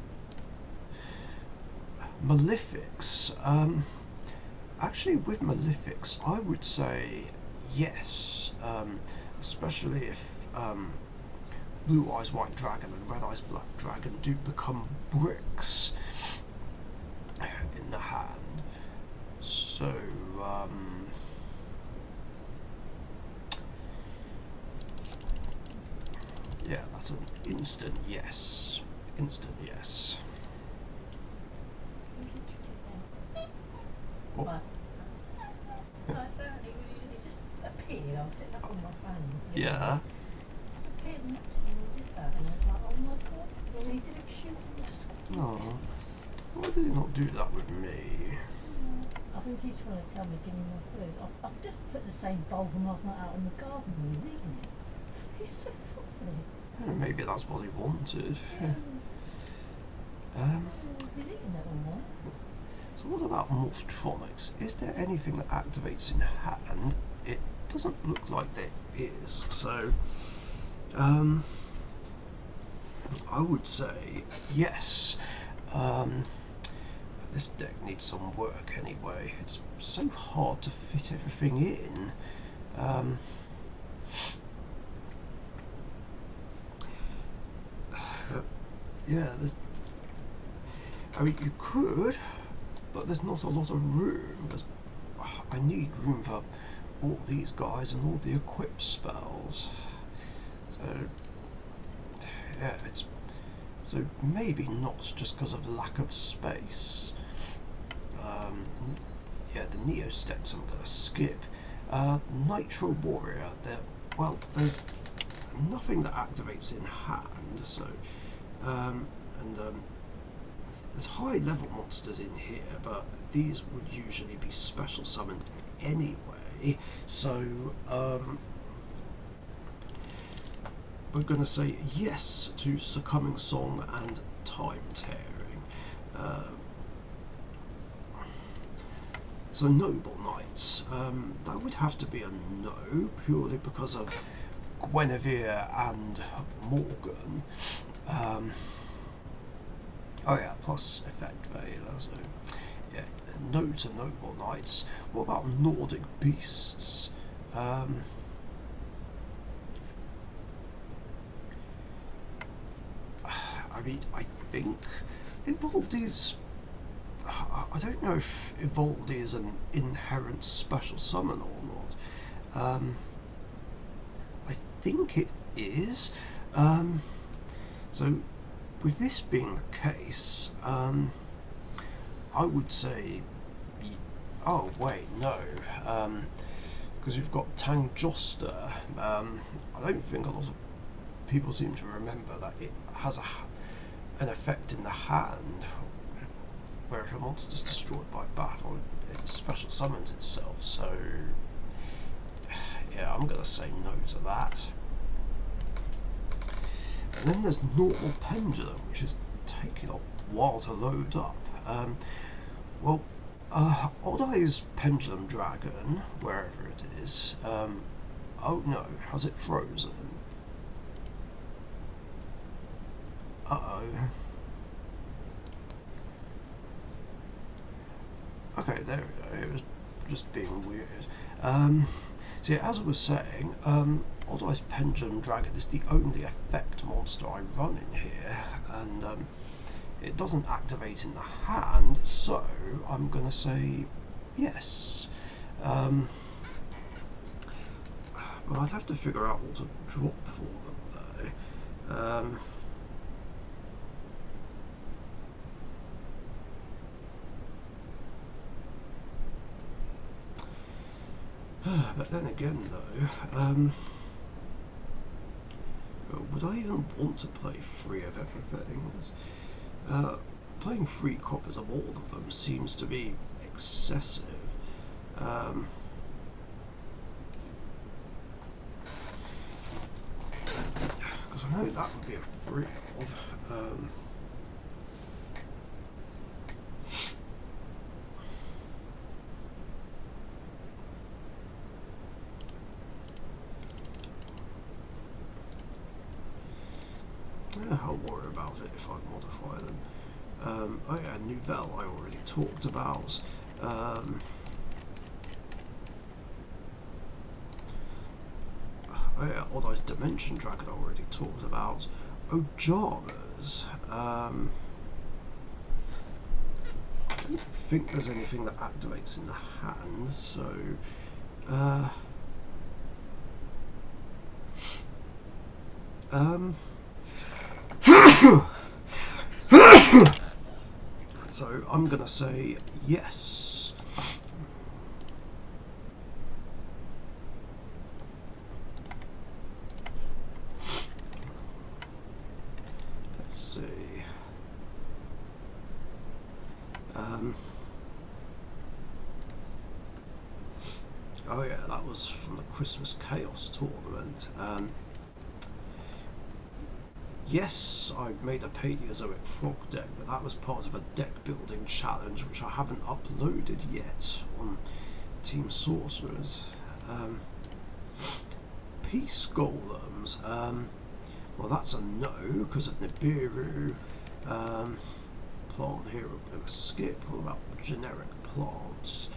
Malefics. Actually, with Malefics, I would say yes, especially if Blue Eyes White Dragon and Red Eyes Black Dragon do become bricks in the hand. So, yeah, that's an instant yes. Instant yes. What? Well, apparently it just appeared. I was sitting up on my phone. Yeah. It just appeared next to me and did that, and I was like, oh my god, and he did a cute little Oh, why did he not do that with me? I think he's trying to tell me, give me more food. I've just put the same bowl from last night out in the garden when he's eating it. He's so fussy. Maybe that's what he wanted. Yeah. He's eating it all night. So what about Morphtronics? Is there anything that activates in hand? It doesn't look like there is. So, I would say yes. But this deck needs some work anyway. It's so hard to fit everything in. Yeah, I mean, you could, but there's not a lot of room. I need room for all these guys and all the equip spells. So, yeah, so maybe not just because of lack of space. Yeah, the Neo stacks I'm going to skip. Nitro Warrior, there's nothing that activates in hand, so, there's high level monsters in here, but these would usually be special summoned anyway, so we're going to say yes to Succumbing Song and Time Tearing. So Noble Knights, that would have to be a no, purely because of Guinevere and Morgan. Oh yeah, plus Effect Veiler, so yeah, no to Noble Knights. What about Nordic Beasts? I mean, I think Evoldi's... I don't know if Evoldi is an inherent special summon or not. I think it is. So, with this being the case, I would say... Oh, wait, no. Because you've got Tangjoster. I don't think a lot of people seem to remember that it has an effect in the hand, where if a monster is destroyed by battle, it special summons itself, so yeah, I'm going to say no to that. And then there's Normal Pendulum, which is taking a while to load up. Well, Odd Eye's Pendulum Dragon, wherever it is, oh no, has it frozen? Uh-oh. Okay, there we go, it was just being weird. So yeah, as I was saying, Odd Eye's Pendulum Dragon is the only effect monster I run in here, and it doesn't activate in the hand, so I'm going to say yes. But I'd have to figure out what to drop for them though. But then again though, would I even want to play 3 of everything? Playing 3 copies of all of them seems to be excessive. Because I know that would be a 3 of. I'll worry about it if I modify them. Oh yeah, Nouvelle I already talked about. Oh yeah, Odd Eye's Dimension Dragon I already talked about. Ojamas. I don't think there's anything that activates in the hand, so so I'm gonna say yes. Let's see. Oh yeah, that was from the Christmas Chaos tournament. Yes, I made a Paleozoic frog deck, but that was part of a deck building challenge which I haven't uploaded yet on Team Sorcerers. Peace Golems, well that's a no because of Nibiru. Plant here we're going to skip. What about generic plants?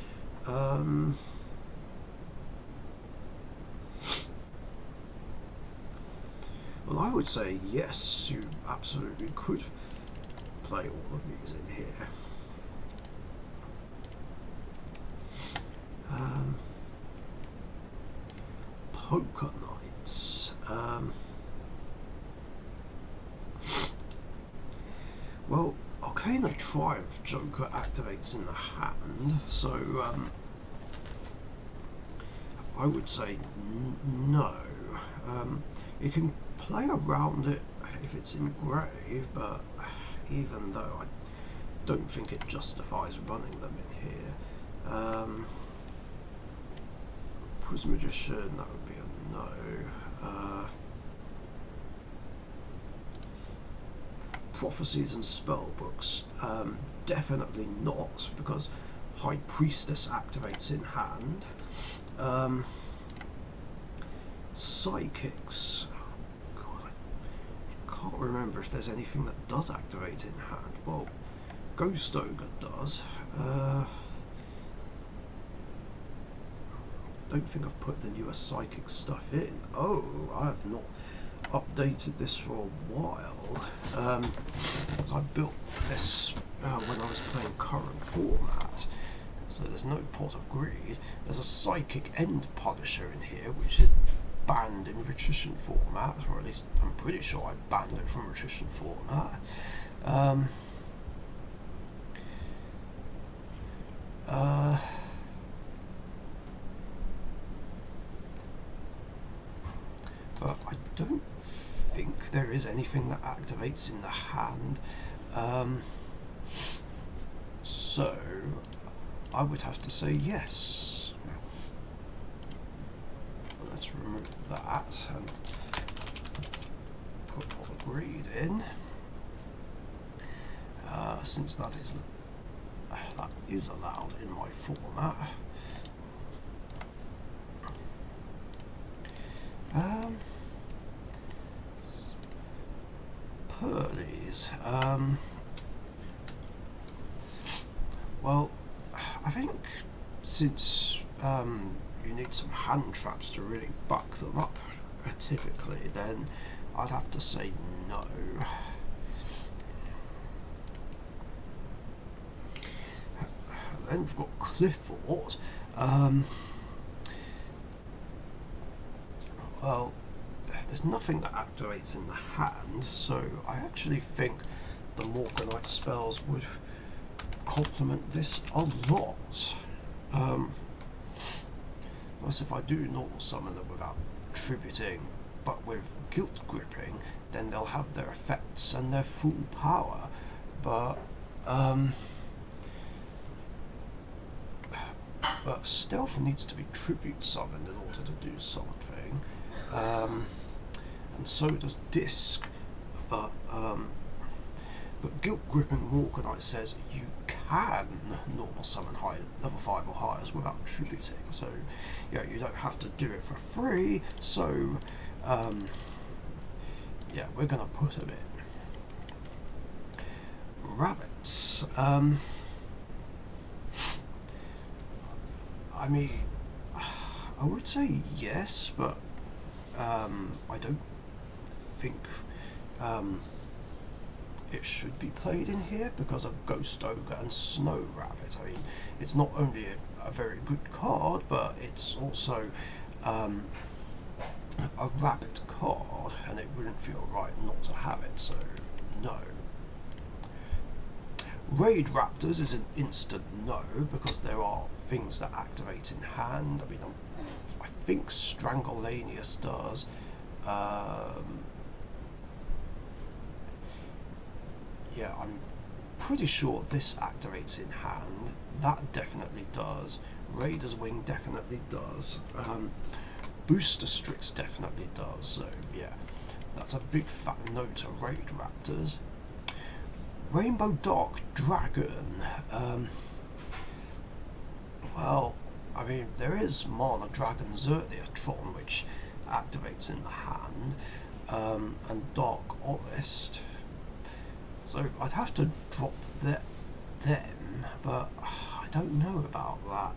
Well, I would say yes, you absolutely could play all of these in here. Poker Knights. Well, Arcana Triumph Joker activates in the hand, so I would say no. You can play around it if it's in grave, but even though I don't think it justifies running them in here. Prismagician, that would be a no. Prophecies and Spellbooks, definitely not, because High Priestess activates in hand. Psychics, God, I can't remember if there's anything that does activate in hand. Well, Ghost Ogre does. Don't think I've put the newer psychic stuff in. Oh, I have not updated this for a while. I built this when I was playing current format, so there's no Pot of Greed. There's a Psychic End Punisher in here, which is banned in Rhetorician format, or at least I'm pretty sure I banned it from Rhetorician format. But I don't think there is anything that activates in the hand. So I would have to say yes. let's remove that and put all the greed in, since that is allowed in my format. Pearlies. Well, I think since you need some hand traps to really back them up, typically, then I'd have to say no. Then we've got Clifford. Well, there's nothing that activates in the hand, so I actually think the Morganite spells would complement this a lot. Plus, if I do normal summon them without tributing, but with guilt gripping, then they'll have their effects and their full power. But stealth needs to be tribute summoned in order to do something, and so does disc. But guilt gripping Morganite says you can normal summon high level 5 or higher without tributing, so you don't have to do it for free. So we're gonna put them in. Rabbits. I mean, I would say yes, but I don't think it should be played in here because of Ghost Ogre and Snow Rabbit. I mean, it's not only a very good card, but it's also a rabbit card, and it wouldn't feel right not to have it, so no. Raid Raptors is an instant no, because there are things that activate in hand. I mean, I think Strangulanius does. I'm pretty sure this activates in hand. That definitely does. Raider's Wing definitely does. Booster Strix definitely does. So yeah, that's a big fat no to Raid Raptors. Rainbow Dark Dragon. Well, I mean, there is Mana Dragon Zerniatron, which activates in the hand, and Dark Honest. So I'd have to drop them, but I don't know about that.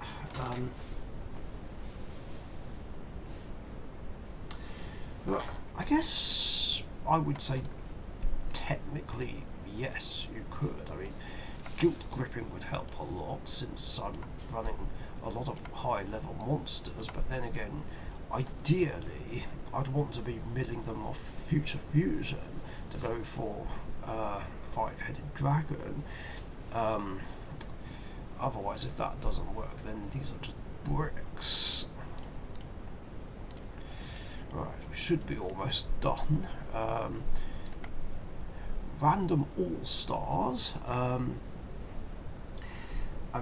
But I guess I would say technically yes, you could. I mean, guilt gripping would help a lot since I'm running a lot of high level monsters, but then again, ideally I'd want to be milling them off Future Fusion to go for 5-headed dragon. Otherwise, if that doesn't work, then these are just bricks. Right, we should be almost done. Random All-Stars. I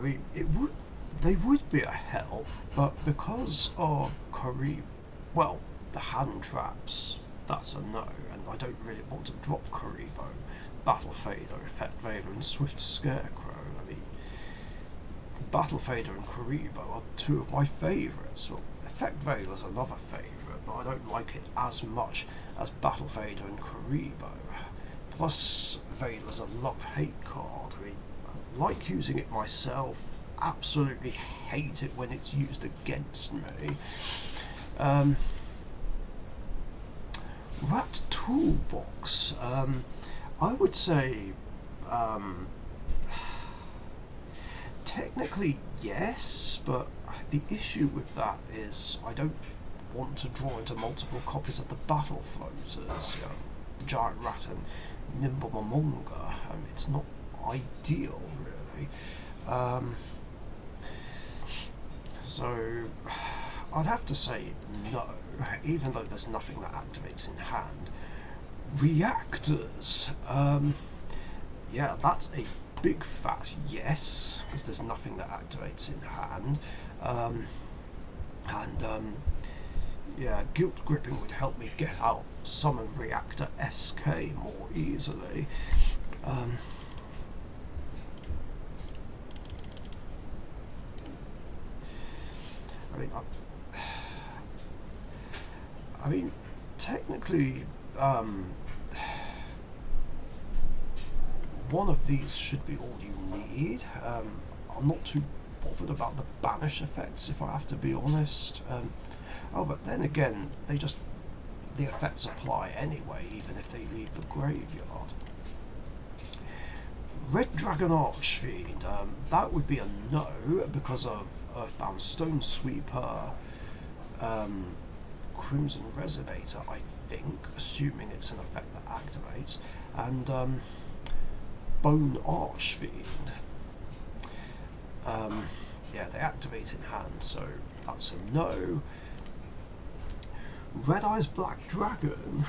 mean, they would be a help, but because of the hand traps, that's a no, and I don't really want to drop Karibo, Battle Fader, Effect Veiler, and Swift Scarecrow. I mean, Battle Fader and Karibo are two of my favourites. Well, Effect Veiler's another favourite, but I don't like it as much as Battle Fader and Karibo. Plus, Veiler's a love-hate card. I mean, I like using it myself, absolutely hate it when it's used against me. Rat Toolbox. I would say technically yes, but the issue with that is I don't want to draw into multiple copies of the Battle Floaters, Giant Rat and Nimble Momonga. It's not ideal, really. So I'd have to say no, even though there's nothing that activates in hand. Reactors. That's a big fat yes, because there's nothing that activates in hand. yeah, guilt gripping would help me get out Summon Reactor SK more easily. I mean, technically, one of these should be all you need. I'm not too bothered about the banish effects, if I have to be honest. But then again, the effects apply anyway, even if they leave the graveyard. Red Dragon Archfiend, that would be a no because of Earthbound Stone Sweeper, Crimson Resonator, I think, assuming it's an effect that activates, and Bone Archfiend. Yeah, they activate in hand, so that's a no. Red Eyes Black Dragon,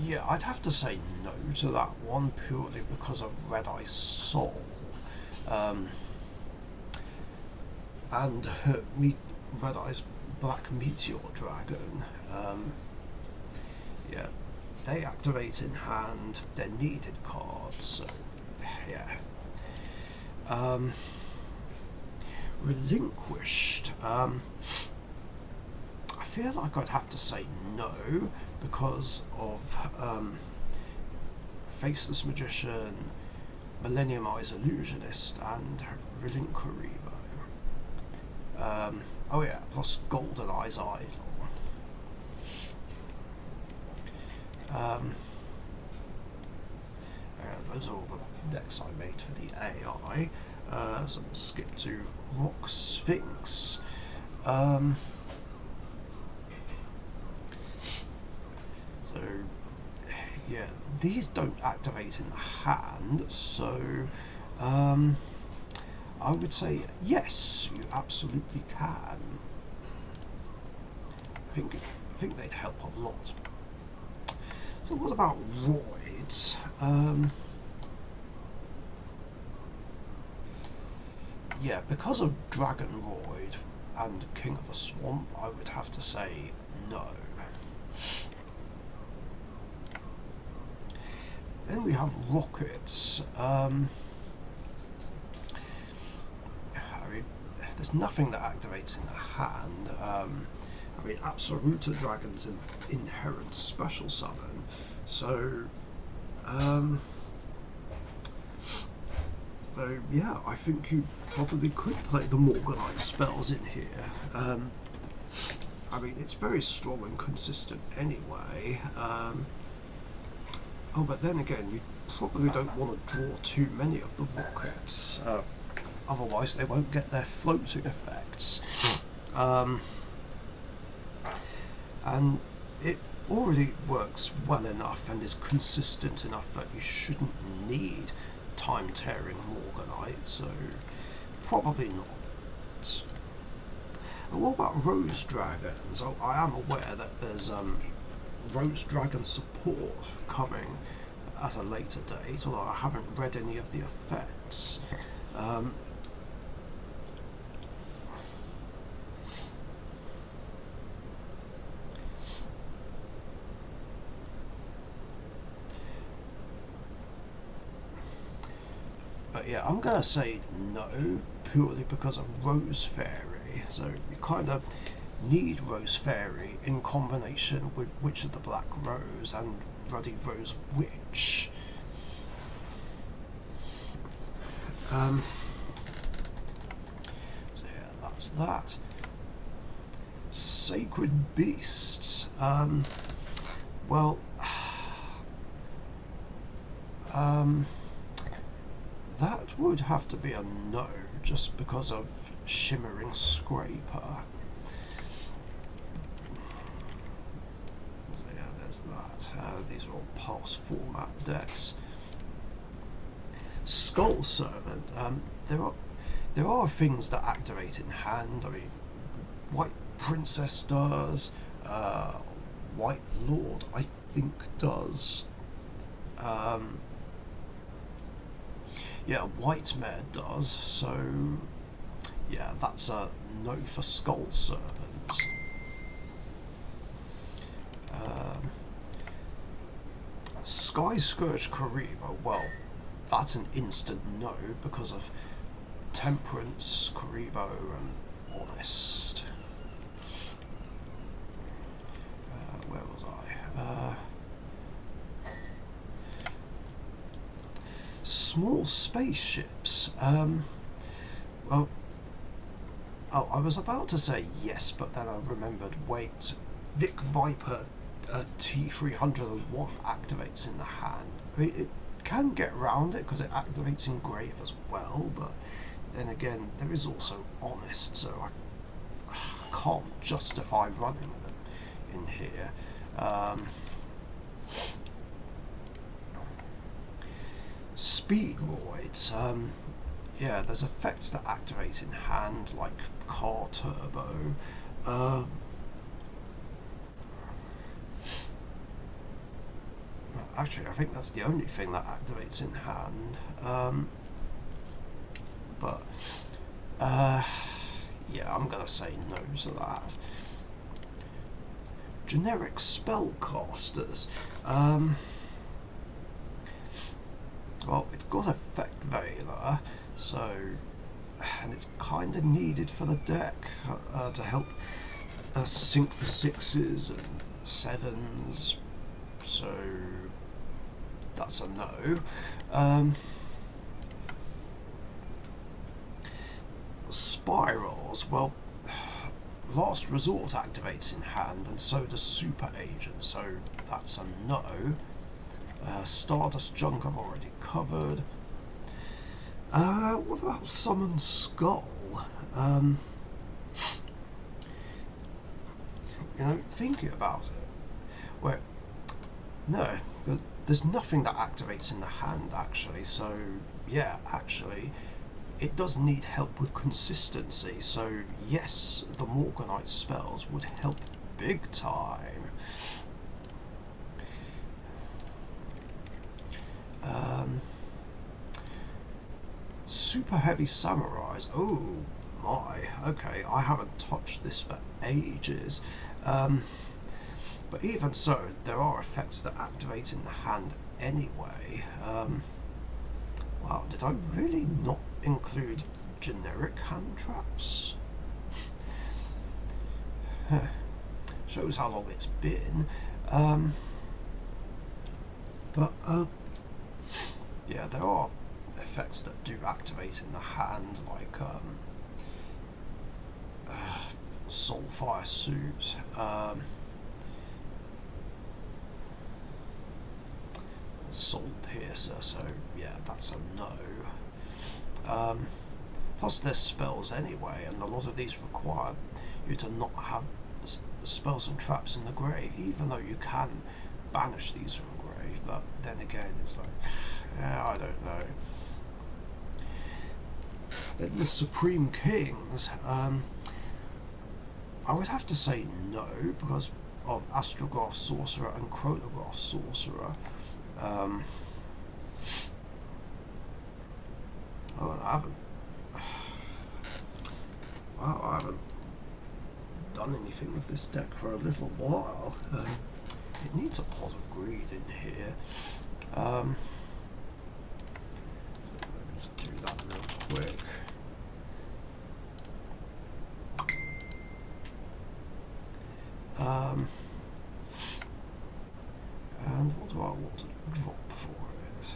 yeah, I'd have to say no to that one purely because of Red Eyes Soul. And Red Eyes Black Meteor Dragon, yeah, they activate in hand, they're needed cards, so yeah. Relinquished, I feel like I'd have to say no because of Faceless Magician, Millennium Eyes Illusionist, and Relinquirivo. Oh yeah, plus Golden Eyes Idol. Those are all the decks I made for the AI. So we'll skip to Rock Sphinx. So yeah, these don't activate in the hand, so I would say yes, you absolutely can. I think they'd help a lot. So what about Roids? Yeah, because of Dragon Roid and King of the Swamp, I would have to say no. Then we have Rockets. I mean, there's nothing that activates in the hand. I mean, Absoluta Dragon's an inherent special summon, so yeah, I think you probably could play the Morganite spells in here. I mean, it's very strong and consistent anyway. But then again, you probably don't want to draw too many of the rockets, otherwise they won't get their floating effects. And it already works well enough and is consistent enough that you shouldn't need time-tearing Morganite, so probably not. And what about Rose Dragons? Oh, I am aware that there's Rose Dragon support coming at a later date, although I haven't read any of the effects. But yeah, I'm going to say no, purely because of Rose Fairy. So you kind of need Rose Fairy in combination with Witch of the Black Rose and Ruddy Rose Witch. So yeah, that's that. Sacred Beasts. Well, that would have to be a no, just because of Shimmering Scraper. So yeah, there's that. These are all past format decks. Skull Servant. There are things that activate in hand. I mean, White Princess does. White Lord, I think, does. Yeah, White Mare does, so yeah, that's a no for Skull Servants. Sky Scourge Karibo, well, that's an instant no because of Temperance, Karibo, and Honest. Where was I? Small spaceships. Well, oh, I was about to say yes, but then I remembered, wait, Vic Viper T301 activates in the hand. I mean, it can get around it because it activates in Grave as well, but then again, there is also Honest, so I can't justify running them in here. Speedroids, yeah, there's effects that activate in hand, like Car Turbo. Actually, I think that's the only thing that activates in hand. But yeah, I'm gonna say no to that. Generic spellcasters. Well, it's got Effect Veiler, so, and it's kind of needed for the deck to help sync for 6s and 7s, so that's a no. Spirals, well, Last Resort activates in hand, and so does Super Agent, so that's a no. Stardust Junk I've already covered. What about Summon Skull? You know, thinking about it, well, no, there's nothing that activates in the hand actually, so yeah, actually, it does need help with consistency, so yes, the Morganite spells would help big time. Super Heavy Samurais, oh my, okay, I haven't touched this for ages. But even so, there are effects that activate in the hand anyway. Wow, did I really not include generic hand traps? Shows how long it's been. But yeah, there are effects that do activate in the hand, like Soulfire Suit, Soul Piercer, so yeah, that's a no. Plus there's spells anyway, and a lot of these require you to not have spells and traps in the grave, even though you can banish these from grave, but then again it's like, yeah, I don't know. Then the Supreme Kings, I would have to say no, because of Astrograph Sorcerer and Chronograph Sorcerer. Oh, and I haven't. Wow, I haven't done anything with this deck for a little while. It needs a Pot of Greed in here. Let me just do that real quick. And what do I want to drop for it?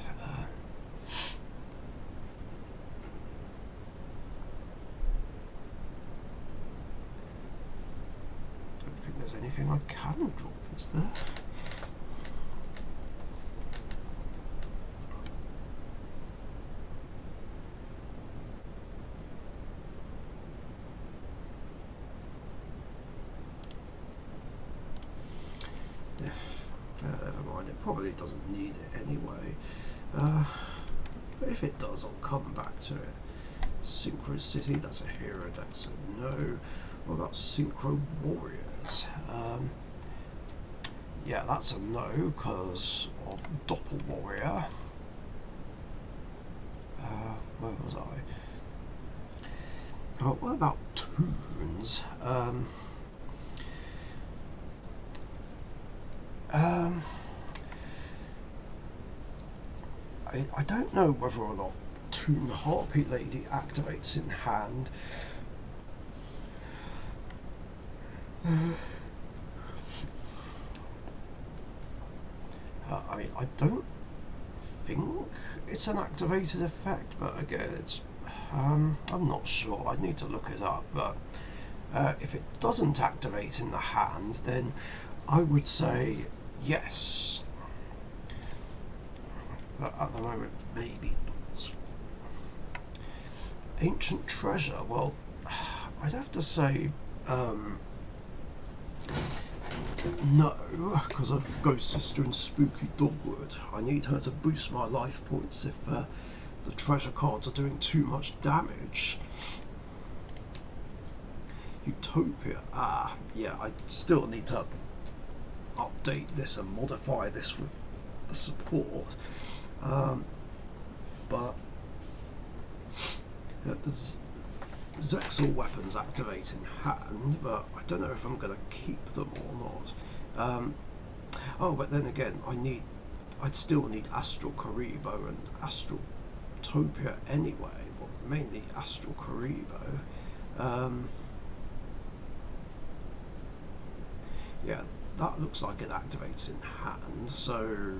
Don't think there's anything I can drop, is there? Never mind, it probably doesn't need it anyway. But if it does, I'll come back to it. Synchro City, that's a hero deck, so no. What about Synchro Warriors? Yeah, that's a no, because of Doppel Warrior. Where was I? Oh, what about tunes. I don't know whether or not Toon Heartbeat Lady activates in hand. I mean, I don't think it's an activated effect, but again, it's I'm not sure. I need to look it up. But if it doesn't activate in the hand, then I would say yes. But at the moment, maybe not. Ancient treasure. Well, I'd have to say no, because of Ghost Sister and Spooky Dogwood. I need her to boost my life points if the treasure cards are doing too much damage. Utopia. Yeah, I still need to update this and modify this with the support. But there's Zexal weapons activate in hand, but I don't know if I'm going to keep them or not. Oh, but then again, I'd still need Astral Karibo and Astral Topia anyway, well, mainly Astral Karibo. Yeah, that looks like it activates in hand, so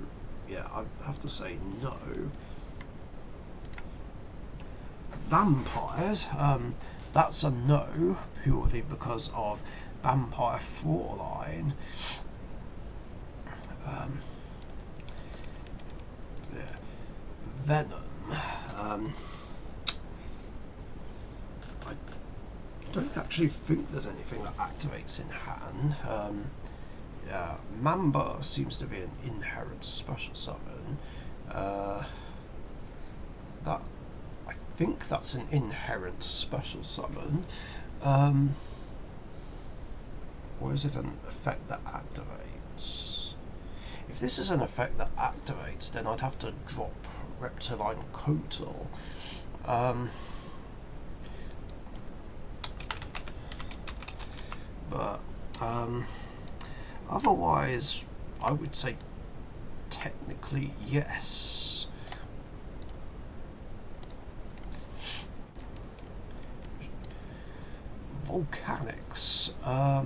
yeah, I have to say no. Vampires, that's a no, purely because of Vampire Fraulein. Venom. I don't actually think there's anything that activates in hand. Yeah, Mamba seems to be an inherent special summon. That I think that's an inherent special summon. Or is it an effect that activates? If this is an effect that activates, then I'd have to drop Reptiline Kotal. But otherwise, I would say technically yes. Volcanics. I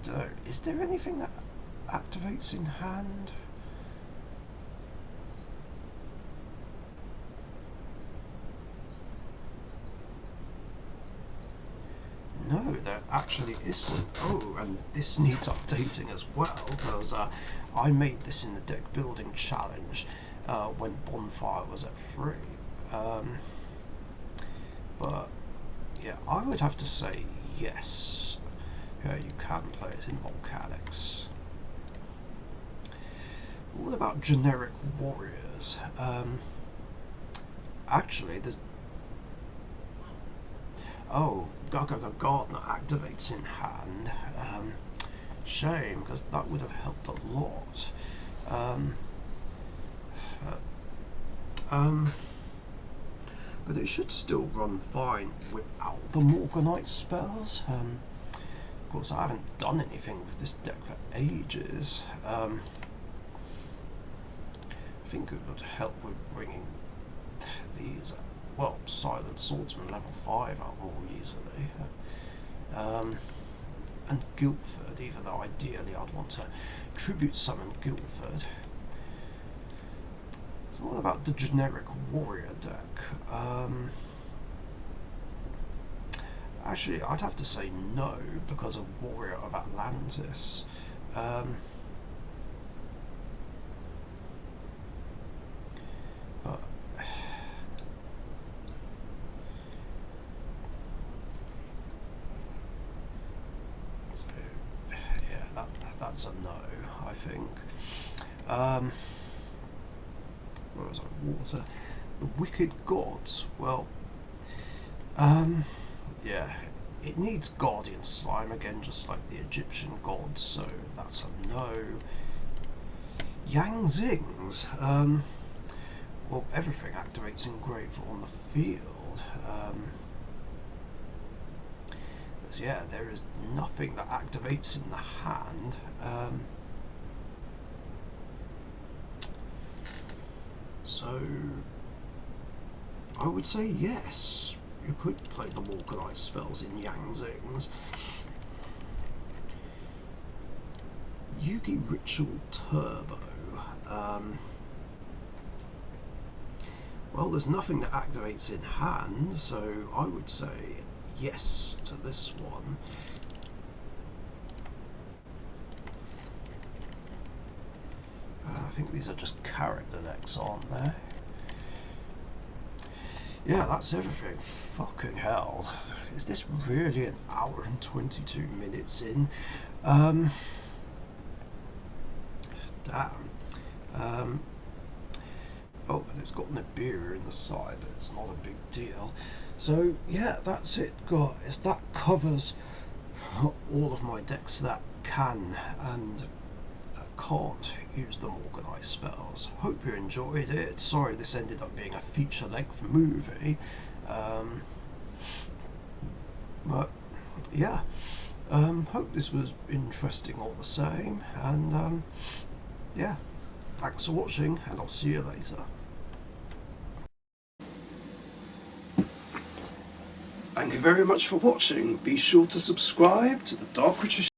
don't know. Is there anything that activates in hand? No, there actually isn't. Oh, and this needs updating as well, because I made this in the deck building challenge when Bonfire was at 3. But yeah, I would have to say yes. Yeah, you can play it in Volcanics. What about generic warriors? Actually, there's... Oh, Gardener activates in hand. Shame, because that would have helped a lot. But it should still run fine without the Morganite spells. Of course, I haven't done anything with this deck for ages. I think it would help with bringing these, well, Silent Swordsman level 5 out more easily. And Guildford, even though ideally I'd want to tribute summon Guildford. So what about the generic warrior deck? Actually, I'd have to say no, because of Warrior of Atlantis. But so, yeah, that's a no, I think. Where was I? Water. The Wicked Gods. Well, yeah, it needs Guardian Slime again, just like the Egyptian gods, so that's a no. Yang Zings. Well, everything activates in Grave on the field. because yeah, there is nothing that activates in the hand. So I would say yes, you could play the Morganite spells in Yang Zings. Yu-Gi Ritual Turbo. Well, there's nothing that activates in hand, so I would say yes to this one. I think these are just character decks, aren't they? Yeah, that's everything. Fucking hell. Is this really an hour and 22 minutes in? Damn. Oh, but it's got Nibiru in the side, but it's not a big deal. So, yeah, that's it, guys. That covers all of my decks that can and can't use the Morganite spells. Hope you enjoyed it. Sorry this ended up being a feature-length movie. But, yeah. Hope this was interesting all the same. And, yeah. Thanks for watching, and I'll see you later. Thank you very much for watching. Be sure to subscribe to the Dark Ritual